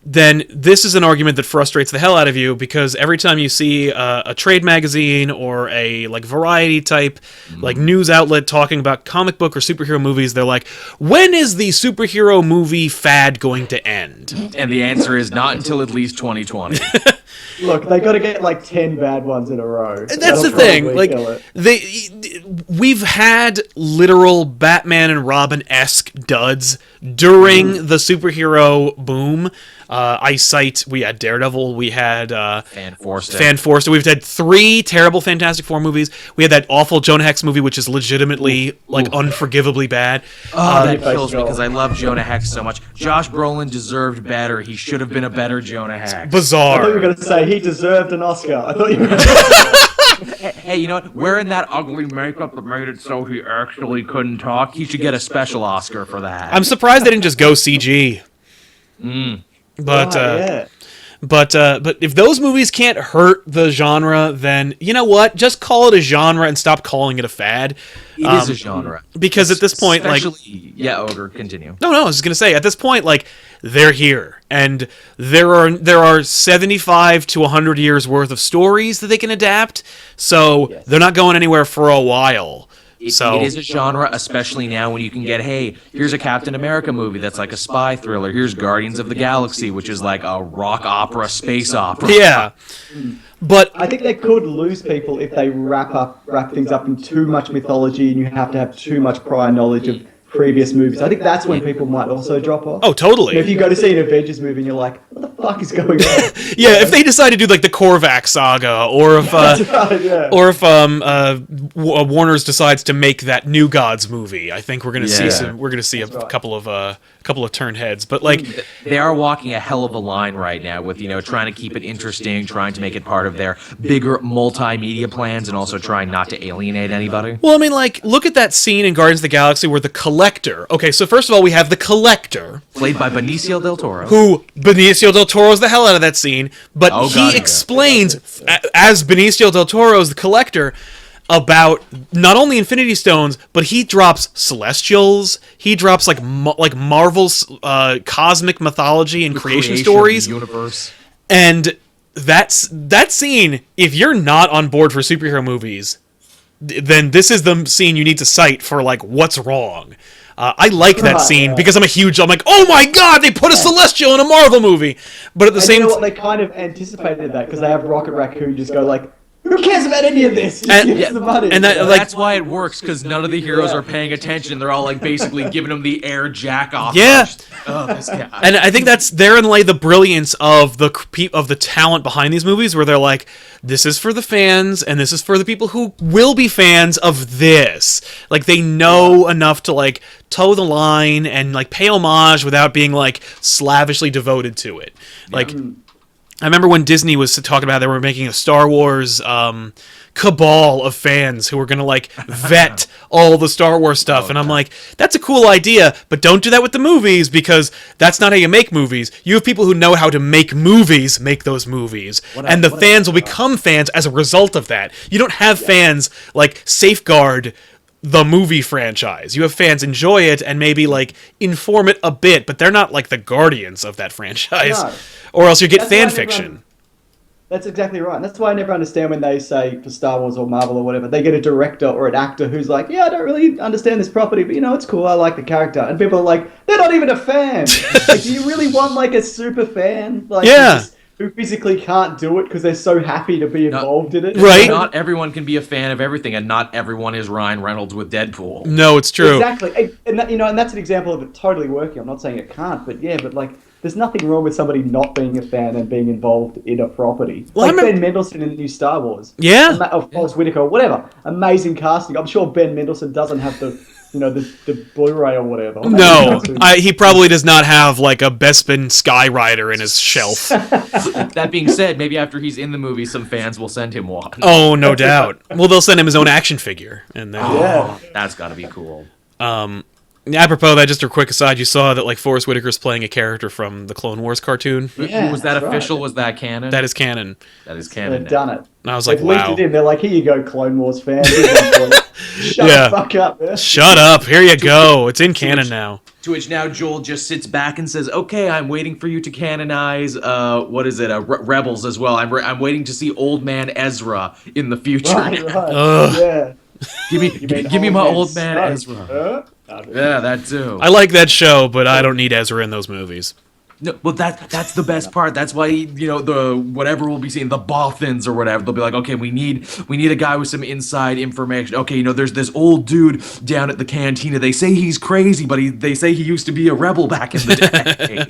then this is an argument that frustrates the hell out of you, because every time you see a trade magazine or a like variety type like news outlet talking about comic book or superhero movies, they're like, when is the superhero movie fad going to end? And the answer is not until at least 2020. Look, they got to get like 10 bad ones in a row. That's the thing. Like, we've had literal Batman and Robin-esque duds during the superhero boom. We had Daredevil, we had Fan Forster. We've had 3 terrible Fantastic Four movies. We had that awful Jonah Hex movie, which is legitimately unforgivably bad. That kills me because I love Jonah Hex so much. Josh Brolin deserved better. He should have been a better Jonah Hex. I Bizarre. thought you were going to say he deserved an Oscar. I thought you were going to Hey, you know what? Wearing that ugly makeup that made it so he actually couldn't talk, he should get a special Oscar for that. I'm surprised they didn't just go CG. But but if those movies can't hurt the genre, then you know what? Just call it a genre and stop calling it a fad. It is a genre. Because at this point, Ogre, continue. No, I was just gonna say, at this point, like, they're here, and there are 75 to 100 years worth of stories that they can adapt, so they're not going anywhere for a while. It is a genre, especially now when you can get, hey, here's a Captain America movie that's like a spy thriller. Here's Guardians of the Galaxy, which is like a rock opera, space opera. Yeah. But I think they could lose people if they wrap things up in too much mythology and you have to have too much prior knowledge of previous movies. I think that's when people might also drop off. Oh, totally. If you go to see an Avengers movie and you're like, what the fuck is going on? Yeah, if they decide to do like the Korvac saga, or if Warner's decides to make that New Gods movie, I think we're gonna see a couple of turn heads. But like, they are walking a hell of a line right now with trying to keep it interesting, trying to make it part of their bigger multimedia plans, and also trying not to alienate anybody. Well, I mean, like, look at that scene in Guardians of the Galaxy where the Collector. Okay, so first of all, we have the Collector, played by Benicio del Toro. Who Benicio del Toro's the hell out of that scene, but he explains as Benicio del Toro's the Collector about not only Infinity Stones, but he drops Celestials. He drops like Marvel's cosmic mythology and creation stories. Of the universe. And that scene, if you're not on board for superhero movies, then this is the scene you need to cite for like what's wrong. I like that scene because I'm like, oh my god, they put a Celestial in a Marvel movie. But at the same time, they kind of anticipated that because they have Rocket Raccoon just go like, who Who cares about any of this? Just give us the money. And that's why it works, because none of the heroes are paying attention. They're all like basically giving him the air jack off. Yeah. Oh, this guy. And I think that's therein lay the brilliance of the talent behind these movies, where they're like, this is for the fans, and this is for the people who will be fans of this. Like, they know enough to like toe the line and like pay homage without being like slavishly devoted to it. Like, I remember when Disney was talking about how they were making a Star Wars cabal of fans who were going to like vet all the Star Wars stuff. And I'm like, that's a cool idea, but don't do that with the movies, because that's not how you make movies. You have people who know how to make movies make those movies. And the fans will become fans as a result of that. You don't have fans like safeguard the movie franchise. You have fans enjoy it and maybe like inform it a bit, but they're not like the guardians of that franchise. No. Or else you get fan fiction. That's exactly right. And that's why I never understand when they say for Star Wars or Marvel or whatever, they get a director or an actor who's like, yeah, I don't really understand this property, but it's cool. I like the character. And people are like, they're not even a fan. Like, do you really want like a super fan? Like, who physically can't do it because they're so happy to be involved in it. Right. Not everyone can be a fan of everything, and not everyone is Ryan Reynolds with Deadpool. No, it's true. Exactly. And that, and that's an example of it totally working. I'm not saying it can't, but like, there's nothing wrong with somebody not being a fan and being involved in a property. Well, like Ben Mendelsohn in the new Star Wars. Yeah. Of Forrest Whitaker, whatever. Amazing casting. I'm sure Ben Mendelsohn doesn't have the Blu-ray or whatever. No, he probably does not have like a Bespin Skyrider in his shelf. That being said, maybe after he's in the movie, some fans will send him one. Oh, no doubt. Well, they'll send him his own action figure, and then that's got to be cool. Apropos of that, just a quick aside, you saw that like Forrest Whitaker's playing a character from the Clone Wars cartoon. Yeah, was that official? Right. Was that canon? That is canon. That is canon. They've done it. And I was like, They've wow. linked it in. They're like, here you go, Clone Wars fans. Shut the fuck up. Man. Shut up. Here you go. It's in canon now. To which now Joel just sits back and says, okay, I'm waiting for you to canonize, Rebels as well. I'm waiting to see Old Man Ezra in the future. Right. Yeah. Give me my Old Man Ezra. Yeah, that too. I like that show, but I don't need Ezra in those movies. No, well, that's the best part. That's why the whatever we'll be seeing, the Bothans or whatever. They'll be like, okay, we need a guy with some inside information. Okay, there's this old dude down at the cantina. They say he's crazy, but they say he used to be a rebel back in the day.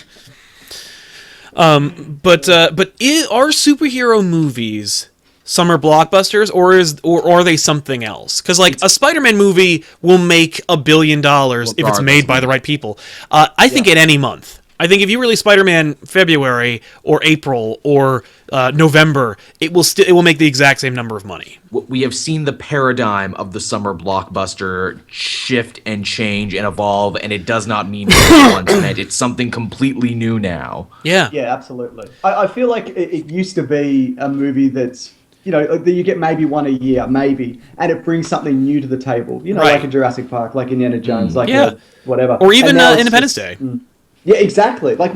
But are superhero movies summer blockbusters, or are they something else? Because like a Spider-Man movie will make $1 billion if it's made by the right people. I think in any month. I think if you release Spider-Man February or April or November, it will make the exact same number of money. We have seen the paradigm of the summer blockbuster shift and change and evolve, and it does not mean what it once meant. It's something completely new now. Yeah. Yeah, absolutely. I feel like it used to be a movie that's, you get maybe one a year, maybe, and it brings something new to the table. Like a Jurassic Park, like Indiana Jones, like whatever. Or even Independence Day. Yeah, exactly. Like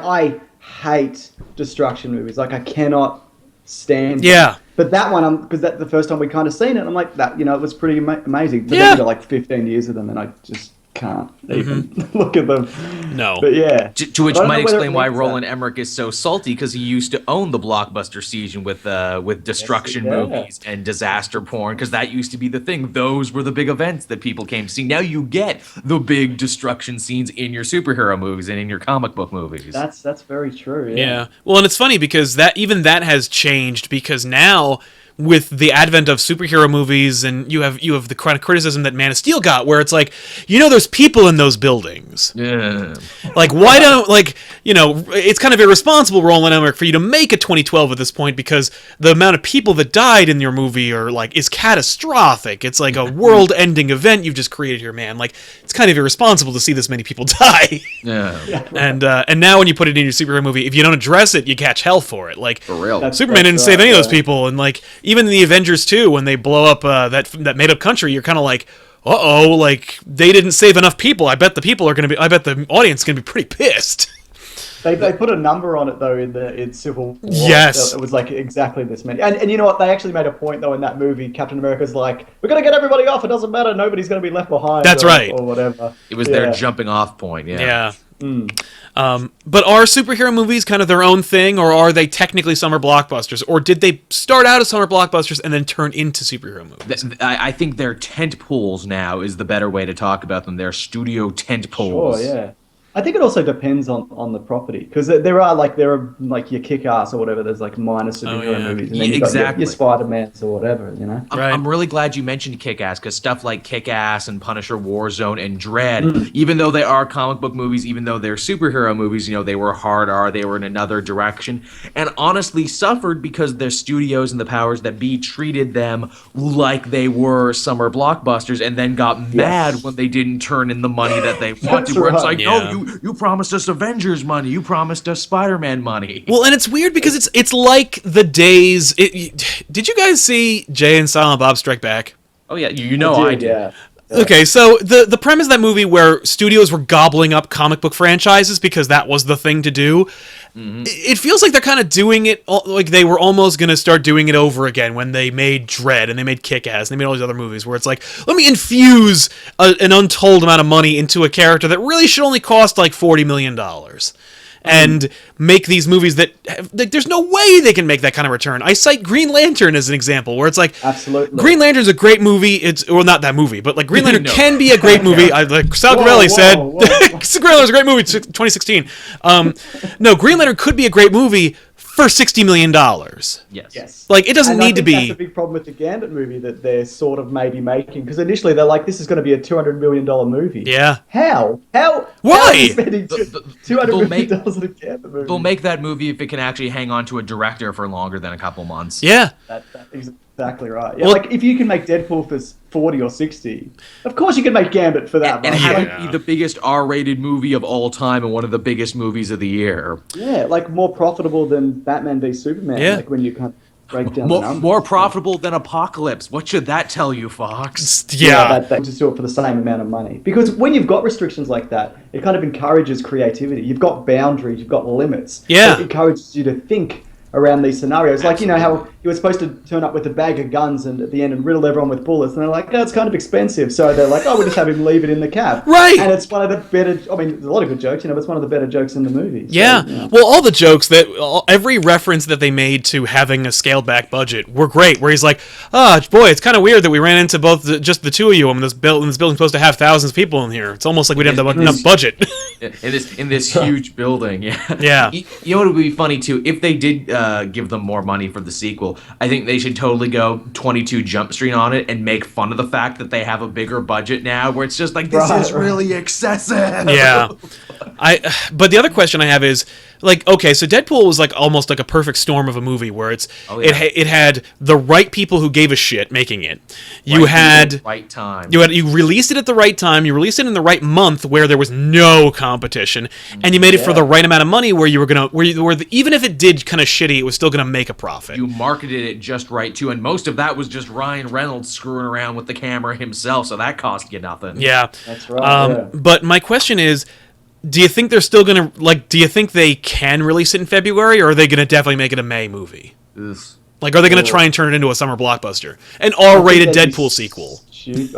I hate destruction movies. Like I cannot stand. Yeah. Them. But that one, because that's the first time we kind of seen it, I'm like, that, it was pretty amazing. But yeah. then we got like 15 years of them, and I just can't even look at them. No. But yeah. To which might explain why Roland Emmerich is so salty, because he used to own the Blockbuster season with destruction movies and disaster porn, because that used to be the thing. Those were the big events that people came to see. Now you get the big destruction scenes in your superhero movies and in your comic book movies. That's very true. Yeah. Well, and it's funny because that has changed, because now with the advent of superhero movies, and you have the kind of criticism that Man of Steel got, where it's like, there's people in those buildings. Yeah. Like, why don't, it's kind of irresponsible, Roland Emmerich, for you to make a 2012 at this point, because the amount of people that died in your movie is catastrophic. It's like a world-ending event you've just created here, man. Like, it's kind of irresponsible to see this many people die. Yeah. And now when you put it in your superhero movie, if you don't address it, you catch hell for it. Like, for real. Superman didn't save any of those people, and even in the Avengers 2, when they blow up that made-up country, you're kind of like, they didn't save enough people. I bet the audience is gonna be pretty pissed. They put a number on it though in Civil War. Yes, it was like exactly this many. And you know what? They actually made a point though in that movie. Captain America's like, we're gonna get everybody off. It doesn't matter. Nobody's gonna be left behind. That's right, or whatever. It was their jumping off point. Yeah. But are superhero movies kind of their own thing, or are they technically summer blockbusters, or did they start out as summer blockbusters and then turn into superhero movies? I think they're tent poles now is the better way to talk about them. They're studio tent poles. Sure, yeah. I think it also depends on the property, because there are like your Kick-Ass or whatever. There's like minor superhero movies, and then you've got your Spider-Mans or whatever, you know. I'm really glad you mentioned Kick-Ass, because stuff like Kick-Ass and Punisher, Warzone, and Dredd, even though they are comic book movies, even though they're superhero movies, they were hard R, they were in another direction, and honestly suffered because their studios and the powers that be treated them like they were summer blockbusters, and then got mad when they didn't turn in the money that they wanted. Where it's like, no, you promised us Avengers money. You promised us Spider-Man money. Well, and it's weird because it's like the days. Did you guys see Jay and Silent Bob Strike Back? Oh yeah, I did. Yeah. Okay, so the premise of that movie where studios were gobbling up comic book franchises because that was the thing to do, it feels like they're kind of doing it, like they were almost going to start doing it over again when they made Dredd and they made Kick-Ass and they made all these other movies where it's like, let me infuse an untold amount of money into a character that really should only cost like $40 million. And make these movies that there's no way they can make that kind of return. I cite Green Lantern as an example, where it's like, absolutely, Green Lantern's a great movie. Not that movie, but like Green Lantern can be a great movie. Like Sal Gorelli said, Green Lantern's a great movie. 2016. No, Green Lantern could be a great movie for $60 million. Yes. Like, it doesn't need to be. That's a big problem with the Gambit movie that they're sort of maybe making, because initially they're like, this is going to be a $200 million movie. Yeah. How? Why? How are you spending $200 million on a Gambit movie? They'll make that movie if it can actually hang on to a director for longer than a couple months. Yeah. That's exactly right. Yeah, like if you can make Deadpool for 40 or 60, of course you can make Gambit for that. And have it be the biggest R-rated movie of all time and one of the biggest movies of the year. Yeah, like more profitable than Batman v Superman. Yeah. Like when you can't break down the numbers. More profitable than Apocalypse. What should that tell you, Fox? Yeah. They just do it for the same amount of money. Because when you've got restrictions like that, it kind of encourages creativity. You've got boundaries, you've got limits. Yeah. It encourages you to think around these scenarios. Like, you know, how you were supposed to turn up with a bag of guns and at the end and riddle everyone with bullets, and they're like, oh, it's kind of expensive. So they're like, oh, we'll just have him leave it in the cab. Right. And it's one of the better, I mean, there's a lot of good jokes, but it's one of the better jokes in the movie. So, yeah. Well, all the jokes every reference that they made to having a scaled back budget were great, where he's like, boy, it's kind of weird that we ran into just the two of you, and this building's supposed to have thousands of people in here. It's almost like we didn't have enough budget. in this huge building, yeah. Yeah. You know what would be funny, too? If they did give them more money for the sequel, I think they should totally go 22 Jump Street on it and make fun of the fact that they have a bigger budget now, where it's just like, this is really excessive. Yeah. But the other question I have is, like, okay, so Deadpool was like almost like a perfect storm of a movie where it had the right people who gave a shit making it. You had right time. You released it at the right time. You released it in the right month where there was no competition, and you made it for the right amount of money where you were gonna even if it did kind of shitty, it was still gonna make a profit. You marketed it just right too, and most of that was just Ryan Reynolds screwing around with the camera himself, so that cost you nothing. Yeah, that's right. But my question is, do you think they're still gonna do you think they can release it in February, or are they gonna definitely make it a May movie? Ugh. Like, are they going to try and turn it into a summer blockbuster? An R-rated Deadpool sequel?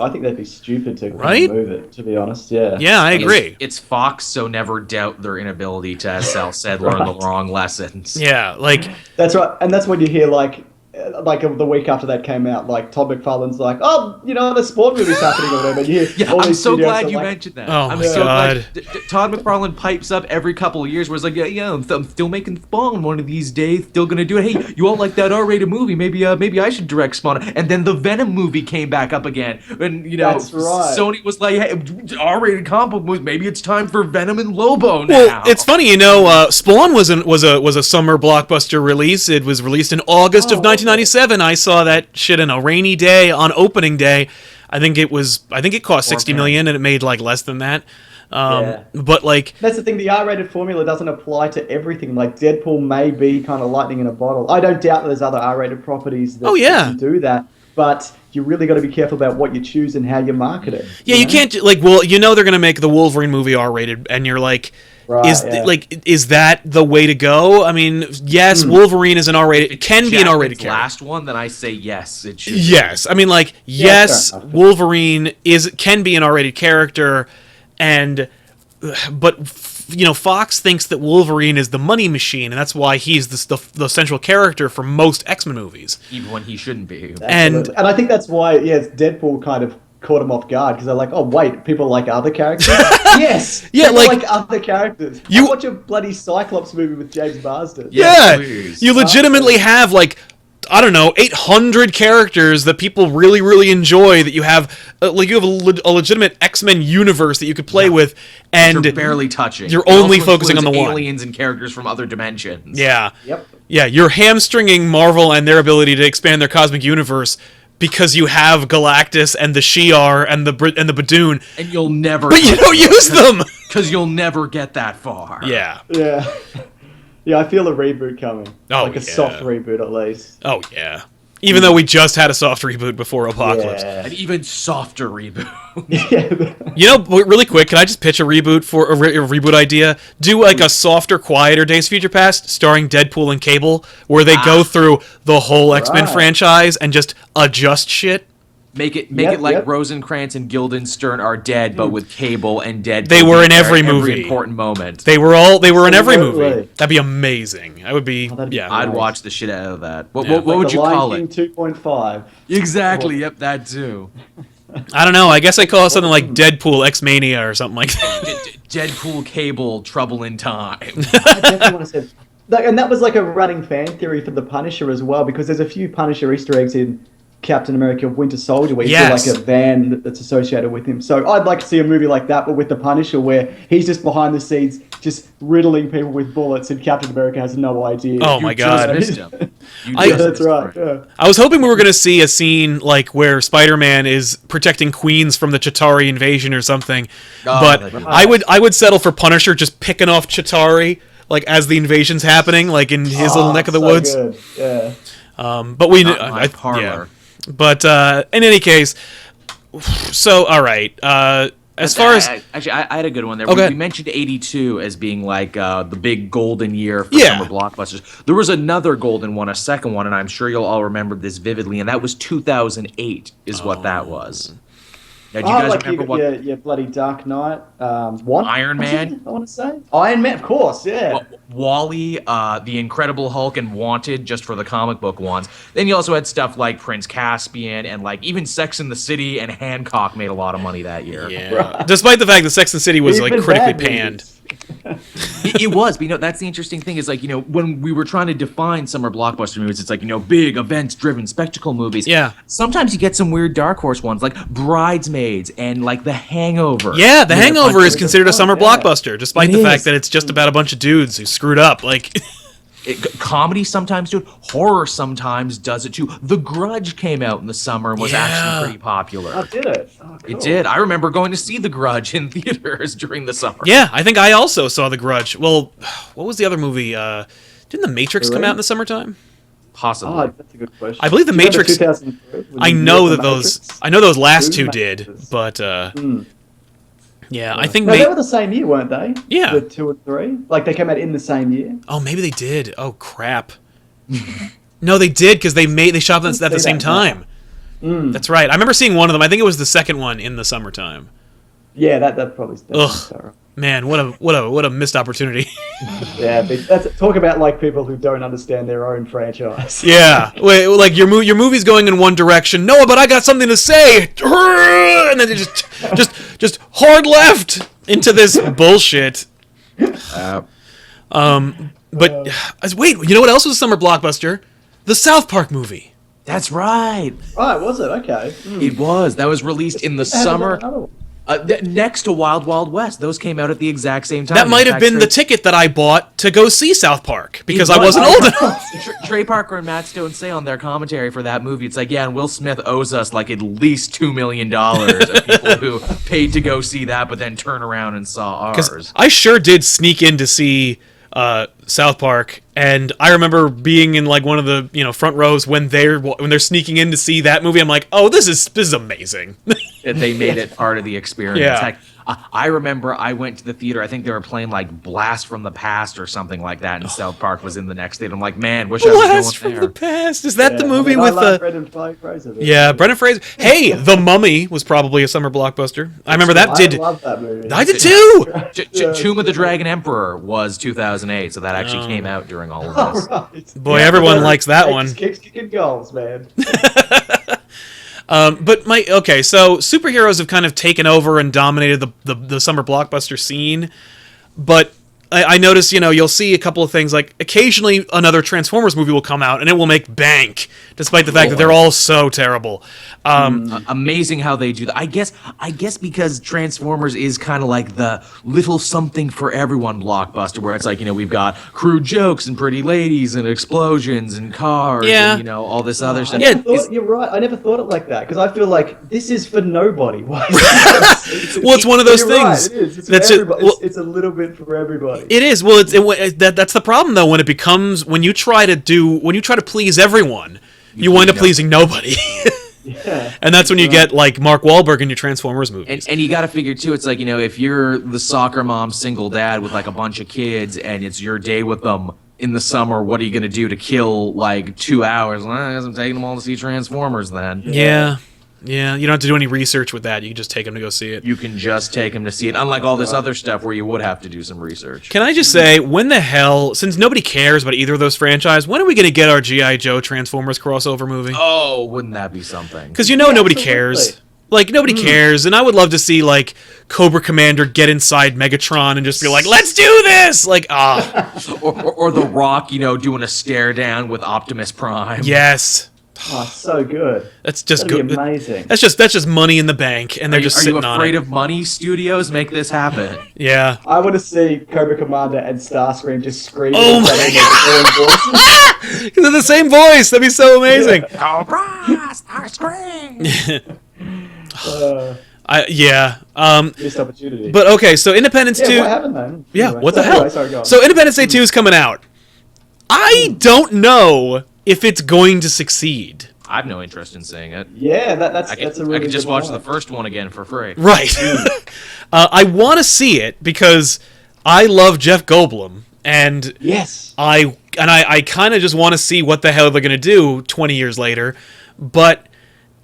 I think they'd be stupid to move it, to be honest, yeah. Yeah, I agree. It's Fox, so never doubt their inability to, as Sal said, learn the wrong lessons. Yeah, like... That's right, and that's when you hear, like the week after that came out, like Todd McFarlane's like, oh, you know, the sport movie's happening or whatever. I'm so glad you mentioned that. Oh, my God. Todd McFarlane pipes up every couple of years where it's like, yeah, I'm still making Spawn one of these days, still gonna do it. Hey, you all like that R-rated movie? Maybe I should direct Spawn. And then the Venom movie came back up again. And, that's right. Sony was like, hey, R-rated comic book movie, maybe it's time for Venom and Lobo now. Well, it's funny, Spawn was a summer blockbuster release. It was released in August of 1997. I saw that shit in a rainy day on opening day. I think it cost $60 million and it made like less than that. But like, that's the thing, the R-rated formula doesn't apply to everything. Like Deadpool may be kind of lightning in a bottle. I don't doubt that there's other R-rated properties that can do that, but you really got to be careful about what you choose and how you market it. Yeah, you can't like. Well, you know they're gonna make the Wolverine movie R-rated, and you're like, is that the way to go? I mean, yes, Wolverine is an R-rated. It can be an R-rated character. Last one, then I say yes. It should. Yes, I mean, like, yes, Wolverine can be an R-rated character, but you know, Fox thinks that Wolverine is the money machine, and that's why he's the central character for most X-Men movies, even when he shouldn't be. And I think that's why, Deadpool kind of caught him off guard, because they're like, oh wait, people like other characters. Yes, yeah, like other characters. You watch a bloody Cyclops movie with James Marsden. Yeah, you legitimately have like, I don't know, 800 characters that people really, really enjoy. That you have, a legitimate X-Men universe that you could play with, and you're barely touching. You're only focusing on the one. Aliens and characters from other dimensions. Yeah. Yep. Yeah, you're hamstringing Marvel and their ability to expand their cosmic universe because you have Galactus and the Shi'ar and the Badoon, and you'll never. But you don't use them because you'll never get that far. Yeah. Yeah. Yeah, I feel a reboot coming. Oh, like a soft reboot, at least. Oh, yeah. Even though we just had a soft reboot before Apocalypse. Yeah. An even softer reboot. You know, really quick, can I just pitch a reboot for a reboot idea? Do like a softer, quieter Days of Future Past starring Deadpool and Cable, where they go through the whole X-Men franchise and just adjust shit. Make it like Rosencrantz and Guildenstern are dead, but with Cable and Deadpool. They were in every movie. Every important moment. They were in every movie. That'd be amazing. I would be. I'd watch the shit out of that. What would you call it? 2.5. Exactly. Yep, that too. I don't know. I guess I call it something like Deadpool X-Mania or something like that. Deadpool Cable Trouble in Time. I definitely want to say, and that was like a running fan theory for the Punisher as well, because there's a few Punisher Easter eggs in Captain America Winter Soldier, where you see like a van that's associated with him. So I'd like to see a movie like that, but with the Punisher, where he's just behind the scenes, just riddling people with bullets, and Captain America has no idea. Oh my god! That's right. Yeah. I was hoping we were going to see a scene like where Spider-Man is protecting Queens from the Chitauri invasion or something, but I would settle for Punisher just picking off Chitauri like as the invasion's happening, like in his little neck of the woods. Good. Yeah. But we But in any case, so all right. As far as actually, I had a good one there. Okay. We mentioned '82 as being like the big golden year for summer blockbusters. There was another golden one, a second one, and I'm sure you'll all remember this vividly. And that was 2008, is what that was. Now, do you guys remember what? Yeah, bloody Dark Knight. What? Iron Man. I want to say Iron Man, of course. Yeah. Wall-E, the Incredible Hulk, and Wanted, just for the comic book ones. Then you also had stuff like Prince Caspian and like even Sex and the City and Hancock made a lot of money that year. Yeah. Right. Despite the fact that Sex and the City was like critically panned. It was, but that's the interesting thing is like, when we were trying to define summer blockbuster movies, it's like, big events-driven spectacle movies. Yeah. Sometimes you get some weird dark horse ones like Bridesmaids and like The Hangover. Yeah, The Hangover is considered a summer blockbuster, despite the fact that it's just about a bunch of dudes who screwed up. Like, comedy sometimes do it. Horror sometimes does it too. The Grudge came out in the summer and was actually pretty popular. Oh, did it? Oh, cool. It did. I remember going to see The Grudge in theaters during the summer. Yeah, I think I also saw The Grudge. Well, what was the other movie? Didn't The Matrix come out in the summertime? Possibly. Oh, that's a good question. I believe The Matrix. I know that those last two did, but yeah, I think they were the same year, weren't they? Yeah, the 2 and 3. Like they came out in the same year. Oh, maybe they did. Oh crap. No, they did because they shot them at the same time. That's right. I remember seeing one of them. I think it was the second one in the summertime. Yeah, that probably. Ugh, man, what a missed opportunity. Yeah, talk about like people who don't understand their own franchise. Yeah, wait, like your movie's going in one direction. No, but I got something to say, and then they just hard left into this bullshit. But wait, you know what else was a summer blockbuster? The South Park movie. That's right. Right, was it? Okay. It was. That was released in the summer. Next to Wild Wild West. Those came out at the exact same time. That might have been the ticket that I bought to go see South Park, because I wasn't old enough. Trey Parker and Matt Stone say on their commentary for that movie, it's like, yeah, and Will Smith owes us like at least $2 million of people who paid to go see that, but then turn around and saw ours. I sure did sneak in to see South Park, and I remember being in like one of the front rows when they're sneaking in to see that movie. I'm like, oh, this is amazing. They made it part of the experience. Yeah. Heck, I remember I went to the theater. I think they were playing like Blast from the Past or something like that, and South Park was in the next theater. I'm like, man, wish I was Blast going from there. the Past. Is that the movie I with love Brendan Fraser. Yeah, Brendan Fraser. Hey, The Mummy was probably a summer blockbuster. I remember that did. I love that movie. I did too. Tomb of the Dragon Emperor was 2008, so that actually came out during all of this. Right. Boy, everyone likes that one. Kicks, kicking goals, man. So superheroes have kind of taken over and dominated the summer blockbuster scene, but I notice, you'll see a couple of things, like occasionally another Transformers movie will come out and it will make bank, despite the fact that they're all so terrible. Amazing how they do that. I guess because Transformers is kind of like the little something for everyone blockbuster, where it's like, we've got crude jokes and pretty ladies and explosions and cars and, all this other stuff. You're right. I never thought it like that, because I feel like this is for nobody. Well, it's one of those things. Right, it is. It's for everybody. It's a little bit for everybody. It is. Well, that's the problem though. When it becomes, when you try to please everyone, you wind up pleasing nobody. Yeah. And that's when you get like Mark Wahlberg in your Transformers movies. And you got to figure too, it's like, if you're the soccer mom single dad with like a bunch of kids and it's your day with them in the summer, what are you going to do to kill like 2 hours? Well, I guess I'm taking them all to see Transformers then. Yeah, you don't have to do any research with that. You can just take them to go see it. You can just take them to see it, unlike all this other stuff where you would have to do some research. Can I just say, when the hell, since nobody cares about either of those franchises, when are we going to get our G.I. Joe Transformers crossover movie? Oh, wouldn't that be something? Because nobody cares. Like, nobody cares, and I would love to see, like, Cobra Commander get inside Megatron and just be like, let's do this! Like, or The Rock, doing a stare down with Optimus Prime. Yes. Oh, so good. That's just That'd good. be amazing. That's just money in the bank, and they're just sitting on it. Are you afraid of money, studios? Make this happen. Yeah. I want to see Cobra Commander and Starscream just screaming. Oh my god! Because they're the same voice. That'd be so amazing. Cobra, Starscream. Missed opportunity. But okay, so Independence 2. What happened then? Yeah, Anyway. what the hell? Anyway, sorry, go on. So Independence Day 2 is coming out. I don't know if it's going to succeed. I have no interest in seeing it. Yeah, that's a really I could just good watch point. the first one again for free. Right. I want to see it because I love Jeff Goldblum, and Yes. I kind of just want to see what the hell they're going to do 20 years later. But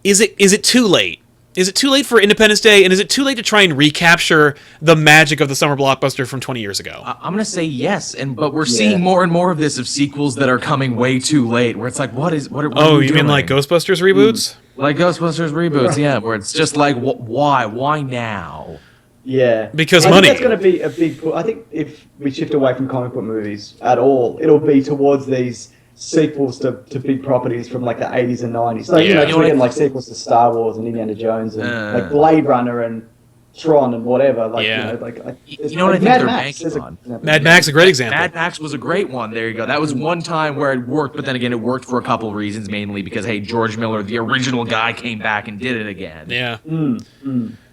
is it too late? Is it too late for Independence Day, and is it too late to try and recapture the magic of the summer blockbuster from 20 years ago? I'm gonna say yes, but we're seeing more and more of this, of sequels that are coming way too late. Where it's like, what are you mean like Ghostbusters reboots? Like Ghostbusters reboots, yeah. Where it's just like, why now? Yeah. Because I money. think that's going to be a big... I think if we shift away from comic book movies at all, it'll be towards these sequels to big properties from like the 80s and 90s. Like, we're getting like sequels to Star Wars and Indiana Jones and like Blade Runner and Tron and whatever. Like, what I think they're banking on? Mad Max, a great example. Mad Max was a great one. There you go. That was one time where it worked, but then again, it worked for a couple of reasons, mainly because, hey, George Miller, the original guy, came back and did it again. Yeah.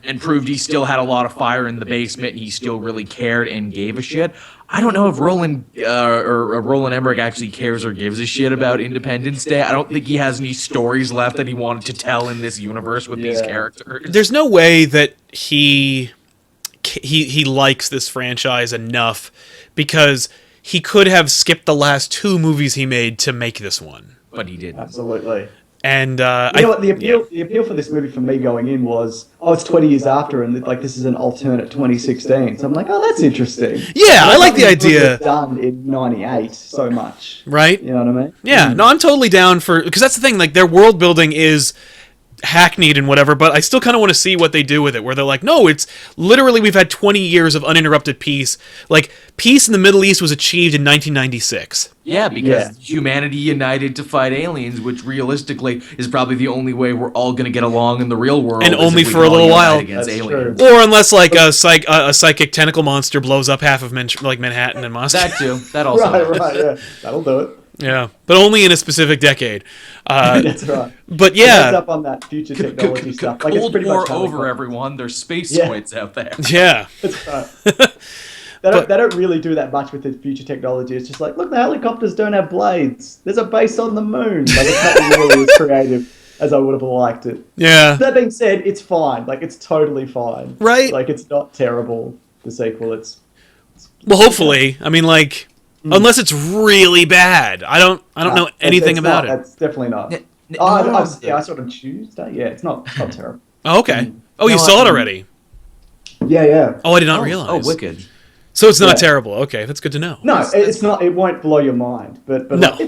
And proved he still had a lot of fire in the basement, and he still really cared and gave a shit. I don't know if Roland Emmerich actually cares or gives a shit about Independence Day. I don't think he has any stories left that he wanted to tell in this universe with these characters. There's no way that he likes this franchise enough, because he could have skipped the last 2 movies he made to make this one. But he didn't. Absolutely. And you know what? The appeal for this movie for me going in was, it's 20 years after, and like this is an alternate 2016. So I'm like, that's interesting. Yeah, I like the idea. Done in '98 so much, right? You know what I mean? Yeah, no, I'm totally down for, because that's the thing. Like, their world building is hackneyed and whatever, but I still kind of want to see what they do with it, where they're like, no, it's literally, we've had 20 years of uninterrupted peace. Like, peace in the Middle East was achieved in 1996. Yeah, because humanity united to fight aliens, which realistically is probably the only way we're all going to get along in the real world. And only for a little while. Against aliens. Or unless, like, a psychic tentacle monster blows up half of Manhattan and Moscow. That too. That also right, yeah. That'll do it. Yeah, but only in a specific decade. That's right. But yeah, up on that future technology stuff. Like, Cold War over, everyone. There's space squids out there. Yeah. That's right. They don't really do that much with the future technology. It's just like, look, the helicopters don't have blades. There's a base on the moon. Like, it's not really as creative as I would have liked it. Yeah. That being said, it's fine. Like, it's totally fine. Right. Like, it's not terrible, the sequel. Well, hopefully. I mean, like, unless it's really bad. I don't know anything about it. It's definitely not. I saw it on Tuesday. Yeah, it's not terrible. Oh, okay. Oh, you saw it already? Yeah. Oh, I did not realize. Oh, wicked. So it's not terrible. Okay, that's good to know. No, it's not. It won't blow your mind, but No. like,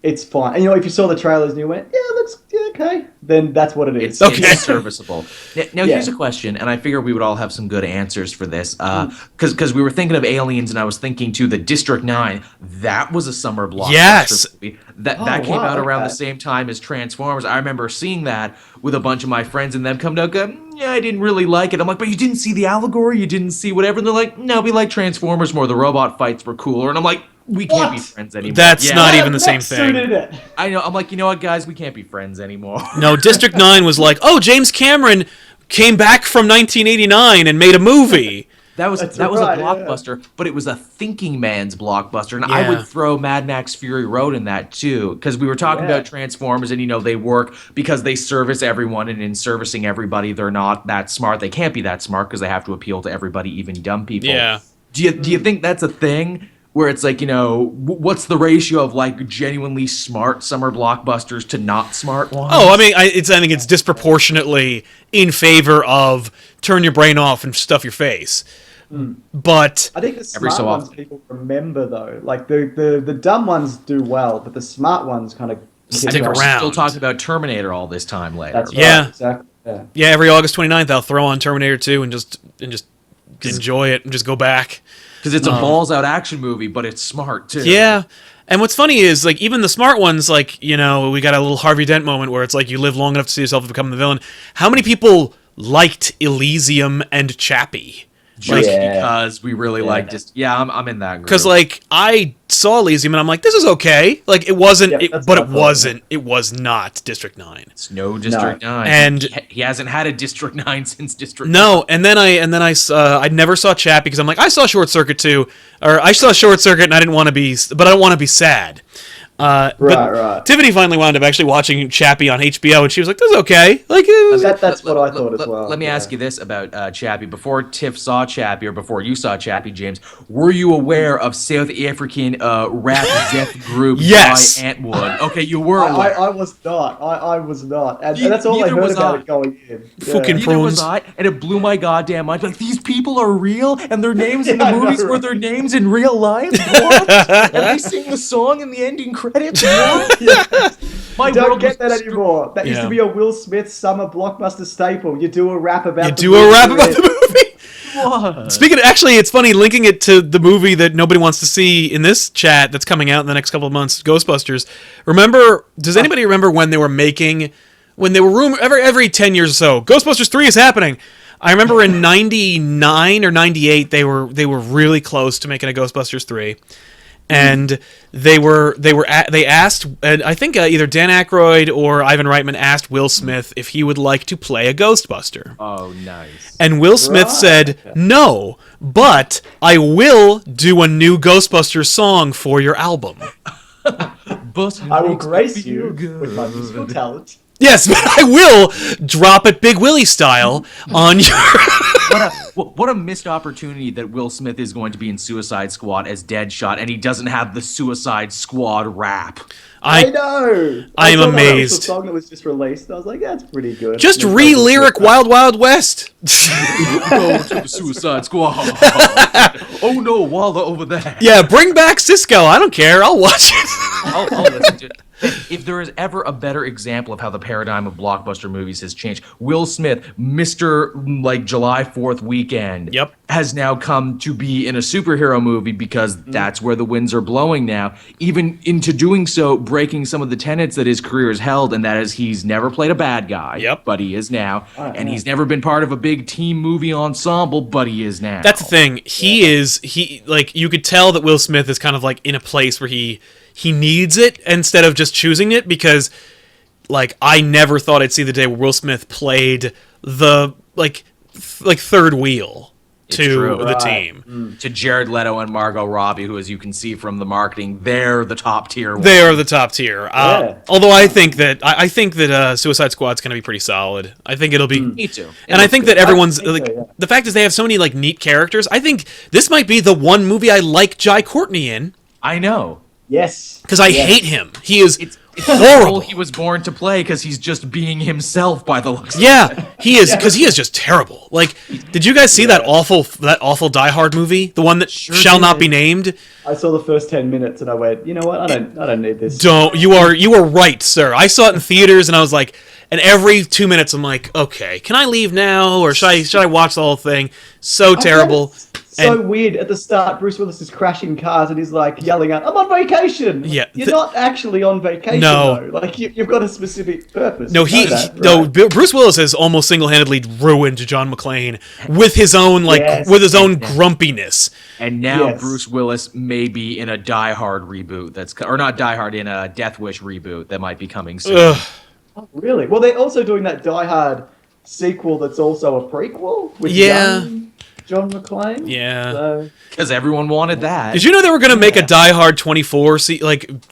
it's fine. And if you saw the trailers and you went, yeah, it looks okay, then that's what it is. It's serviceable. Now here's a question, and I figure we would all have some good answers for this, because we were thinking of Aliens, and I was thinking too, the District 9. That was a summer blockbuster. Yes. Movie. That came out around the same time as Transformers. I remember seeing that with a bunch of my friends, and them come down, go, yeah, I didn't really like it. I'm like, but you didn't see the allegory, you didn't see whatever. And they're like, no, we like Transformers more. The robot fights were cooler. And I'm like, we can't be friends anymore. That's not even the same thing. I know. I'm like, you know what, guys? We can't be friends anymore. No, District 9 was like, oh, James Cameron came back from 1989 and made a movie. That was a blockbuster, but it was a thinking man's blockbuster. And I would throw Mad Max Fury Road in that, too. Because we were talking about Transformers, and, they work because they service everyone. And in servicing everybody, they're not that smart. They can't be that smart because they have to appeal to everybody, even dumb people. Yeah. Do you think that's a thing? Where it's like, what's the ratio of like genuinely smart summer blockbusters to not smart ones? Oh, I mean, I think it's disproportionately in favor of turn your brain off and stuff your face. But I think the smart ones people remember though. Like the dumb ones do well, but the smart ones kind of stick around. We're still talking about Terminator all this time later. That's right, exactly. Yeah, every August 29th I'll throw on Terminator 2 and just enjoy it and just go back. Because it's a balls-out action movie, but it's smart, too. Yeah. And what's funny is, like, even the smart ones, like, we got a little Harvey Dent moment where it's like you live long enough to see yourself become the villain. How many people liked Elysium and Chappie? Just because we really like I'm in that group. Because, like, I saw Elysium and I'm like, this is okay. Like, it wasn't, it was not District 9. It's no District 9. And he hasn't had a District 9 since District 9. No, and then I never saw Chappie because I'm like, I saw Short Circuit too, or I saw Short Circuit and I didn't want to be, but I don't want to be sad. But Tiffany finally wound up actually watching Chappie on HBO, and she was like, "This is okay." Like, that's what I thought as well. Let me ask you this about Chappie. Before Tiff saw Chappie, or before you saw Chappie, James, were you aware of South African rap death group Yes. by Antwood? Okay, you were aware. I was not. I was not. And that's all I heard about it going in. Fucking Neither was I, and it blew my goddamn mind. Like, these people are real, and their names in the movies were their names in real life? What? And they sing the song in the ending credits? My don't get that anymore. That used to be a Will Smith summer blockbuster staple. You do a rap about the movie. What? Speaking of, actually, it's funny linking it to the movie that nobody wants to see in this chat that's coming out in the next couple of months, Ghostbusters. Does anybody remember when they were every 10 years or so, Ghostbusters 3 is happening? I remember in 99 or 98 they were really close to making a Ghostbusters 3. And they asked, and I think either Dan Aykroyd or Ivan Reitman asked Will Smith if he would like to play a Ghostbuster. Oh, nice. And Will Smith said, no, but I will do a new Ghostbusters song for your album. I will grace you with my musical talent. Yes, but I will drop it Big Willie style on your... What a missed opportunity that Will Smith is going to be in Suicide Squad as Deadshot, and he doesn't have the Suicide Squad rap. I know. I'm amazed. That was the song that was just released. I was like, that's pretty good. Just re-lyric Wild Wild West. Go to the Suicide Squad. Oh no, Waldo over there. Yeah, bring back Cisco. I don't care. I'll watch it. I'll listen to it. If there is ever a better example of how the paradigm of blockbuster movies has changed, Will Smith, Mr. like July 4th weekend, has now come to be in a superhero movie because that's where the winds are blowing now. Even into doing so, breaking some of the tenets that his career has held, and that is he's never played a bad guy, but he is now. And he's never been part of a big team movie ensemble, but he is now. That's the thing. He like, you could tell that Will Smith is kind of like in a place where he needs it instead of just choosing it, because like I never thought I'd see the day where Will Smith played the like third wheel to the Right. team. To Jared Leto and Margot Robbie, who, as you can see from the marketing, they're the top tier. They are the top tier. Although I think that Suicide Squad's going to be pretty solid. I think it'll be. Me too. And I think that everyone's I think like so, yeah. the fact is they have so many like neat characters. I think this might be the one movie I like Jai Courtney in I know. Yes. because I hate him. He is It's horrible. he was born to play because he's just being himself by the looks. Yeah, he is because he is just terrible. Like, did you guys see that awful Die Hard movie, the one that shall not be named? I saw the first 10 minutes and I went, you know what? I don't need this. Don't you are right, sir. I saw it in theaters and I was like, and every 2 minutes I'm like, okay, can I leave now or should I watch the whole thing? So terrible. So weird. At the start, Bruce Willis is crashing cars and he's like yelling out, "I'm on vacation." Yeah, You're not actually on vacation. No. though. Like you've got a specific purpose. No, You know that, right? Bruce Willis has almost single-handedly ruined John McClane with his own Yes. grumpiness. And now Yes. Bruce Willis may be in a Die Hard reboot or not Die Hard, in a Death Wish reboot that might be coming soon. Ugh. Really? Well, they're also doing that Die Hard sequel that's also a prequel with Yeah. young John McClane. Yeah. So, Because everyone wanted that. Did you know they were going to make a Die Hard 24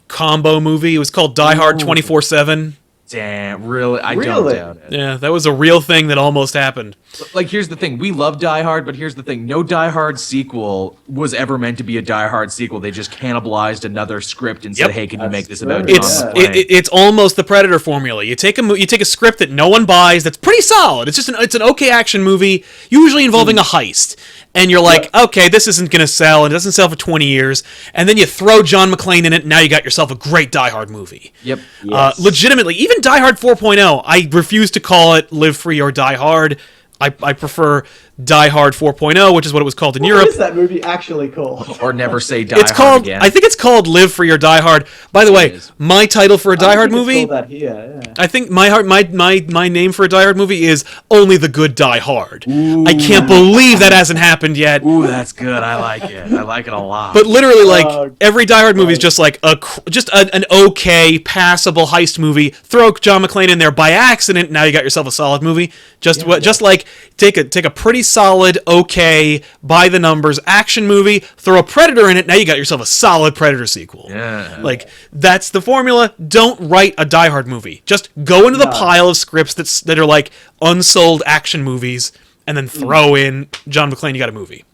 combo movie? It was called Die Hard 24/7. Damn, really? I don't Really? doubt it. Yeah, that was a real thing that almost happened. Like, here's the thing. We love Die Hard, but here's the thing. No Die Hard sequel was ever meant to be a Die Hard sequel. They just cannibalized another script and said, Yep. hey, can you That's make this true. about It's John McClane? it's almost the Predator formula. You take a script that no one buys that's pretty solid. It's an okay action movie, usually involving a heist. And you're like, okay, this isn't going to sell, and it doesn't sell for 20 years. And then you throw John McClane in it, and now you got yourself a great Die Hard movie. Yep. Yes. Legitimately, even Die Hard 4.0, I refuse to call it Live Free or Die Hard. I prefer Die Hard 4.0, which is what it was called in what Europe. is that movie actually called? Or never say Die It's Hard called. again. I think it's called Live Free or Die Hard. By the way, is. my title for a Die I Hard think it's movie. called that here. Yeah. I think my name for a Die Hard movie is Only the Good Die Hard. I can't believe that hasn't happened yet. Ooh, that's good. I like it. I like it a lot. But literally, like Oh, every Die Hard movie is right. just like an okay, passable heist movie. Throw John McClane in there by accident. Now you got yourself a solid movie. Just like take a pretty solid, okay, by the numbers action movie. Throw a Predator in it. Now you got yourself a solid Predator sequel. Yeah. Like that's the formula. Don't write a Die Hard movie. Just go into the No. pile of scripts that are like unsold action movies, and then throw in John McClane. You got a movie.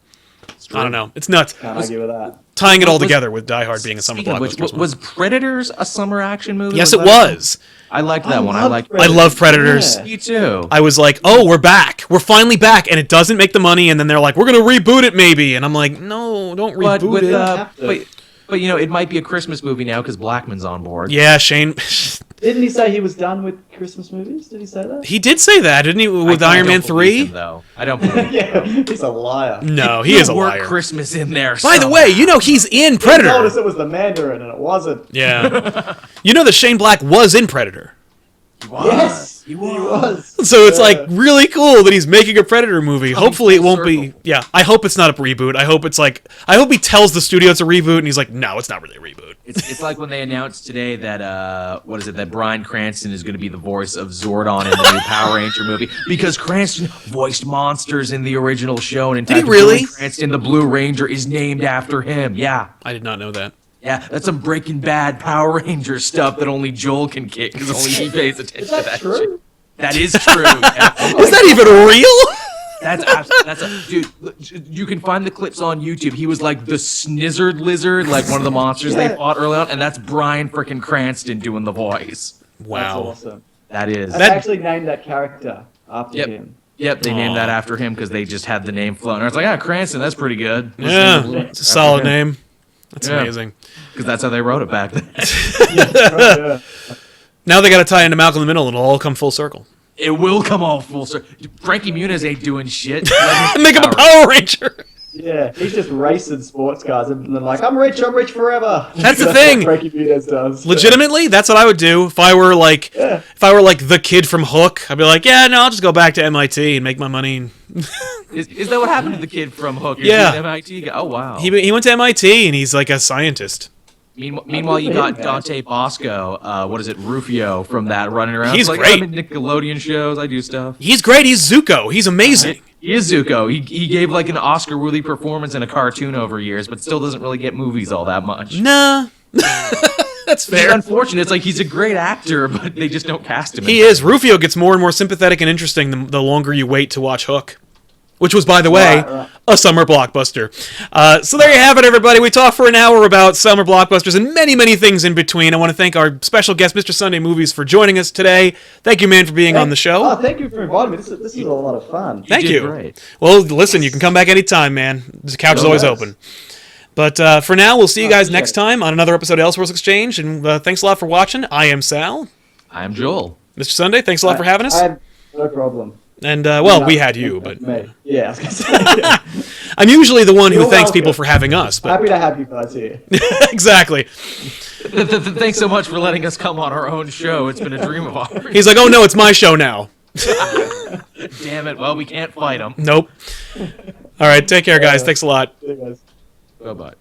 I don't know. It's nuts. Can't argue with that. Tying it all together with Die Hard being a summer Speaking of which, blockbuster. was Predators a summer action movie? Yes, it that- was. I liked that one. I love liked. I love Predators. Yeah. Me too. I was like, oh, we're back. We're finally back, and it doesn't make the money. And then they're like, we're gonna reboot it maybe, and I'm like, no, don't But reboot with it. have to. but you know, it might be a Christmas movie now because Blackman's on board. Yeah, Shane. Didn't he say he was done with Christmas movies? Did he say that? He did say that, didn't he? With I Iron don't Man believe 3. him, though. I don't believe. Yeah, he's a liar. No, he is a Work liar. Christmas in there. By the way, you know he's in He told Predator. us it was the Mandarin and it wasn't. Yeah. You know that Shane Black was in Predator. he was. Yes, he was. So it's Yeah. like really cool that he's making a Predator movie. Hopefully it full won't be. circle. Yeah, I hope it's not a reboot. I hope he tells the studio it's a reboot, and he's like, no, it's not really a reboot. It's like when they announced today that that Bryan Cranston is going to be the voice of Zordon in the new Power Ranger movie because Cranston voiced monsters in the original show, and in Did he fact, really? Bryan Cranston, the Blue Ranger, is named after him. Yeah. I did not know that. Yeah, that's some Breaking Bad Power Ranger stuff that only Joel can kick because only he pays attention Is to that that true? shit. That is true. Yeah. Is that even real? That's a dude. You can find the clips on YouTube. He was like the Snizzard Lizard, like one of the monsters they Yeah. fought early on, and that's Bryan frickin' Cranston doing the voice. Wow. That's awesome. That is. I That- actually named that character after Yep. him. Yep, they named Aw. that after him because they just had the name floating. I was like, Cranston, that's pretty good. Yeah, it's a solid name. That's Yeah. amazing. Because that's how they wrote it back then. Yeah. Now they got to tie into Malcolm in the Middle, and it'll all come full circle. It will come all full circle. Frankie Muniz ain't doing shit. Make him a Power Ranger. Yeah, he's just racing sports cars and then like, I'm rich forever. That's the What thing. Frankie Muniz does. Legitimately, that's what I would do if I were like, Yeah. the kid from Hook. I'd be like, yeah, no, I'll just go back to MIT and make my money. Is that what happened to the kid from Hook? Is he Yeah. an MIT guy? Oh, wow. He went to MIT and he's like a scientist. Meanwhile, you good got for him, Dante Bosco, Rufio from that running around. He's It's like, great. I'm in Nickelodeon shows, I do stuff. He's great. He's Zuko. He's amazing. He is Zuko. He gave like an Oscar-worthy performance in a cartoon over years, but still doesn't really get movies all that much. Nah. That's fair. It's unfortunate. It's like he's a great actor, but they just don't cast him. He is. Rufio gets more and more sympathetic and interesting the longer you wait to watch Hook. Which was, by the way, a summer blockbuster. So there you have it, everybody. We talked for an hour about summer blockbusters and many, many things in between. I want to thank our special guest, Mr. Sunday Movies, for joining us today. Thank you, man, for being on the show. Oh, thank you for inviting me. This is a lot of fun. Thank you. Great. Well, listen, you can come back anytime, man. The couch is always open. But for now, we'll see you guys next time on another episode of Elseworlds Exchange. And thanks a lot for watching. I am Sal. I am Joel. Mr. Sunday, thanks a lot for having us. No problem. And, well, we had you, but... Yeah, I was going to say. I'm usually the one who You're thanks welcome. people for having us. But... Happy to have you guys here. Exactly. Thanks so much for letting us come on our own show. It's been a dream of ours. He's like, oh, no, it's my show now. Damn it. Well, we can't fight him. Nope. All right, take care, guys. Thanks a lot. See you guys. Bye-bye.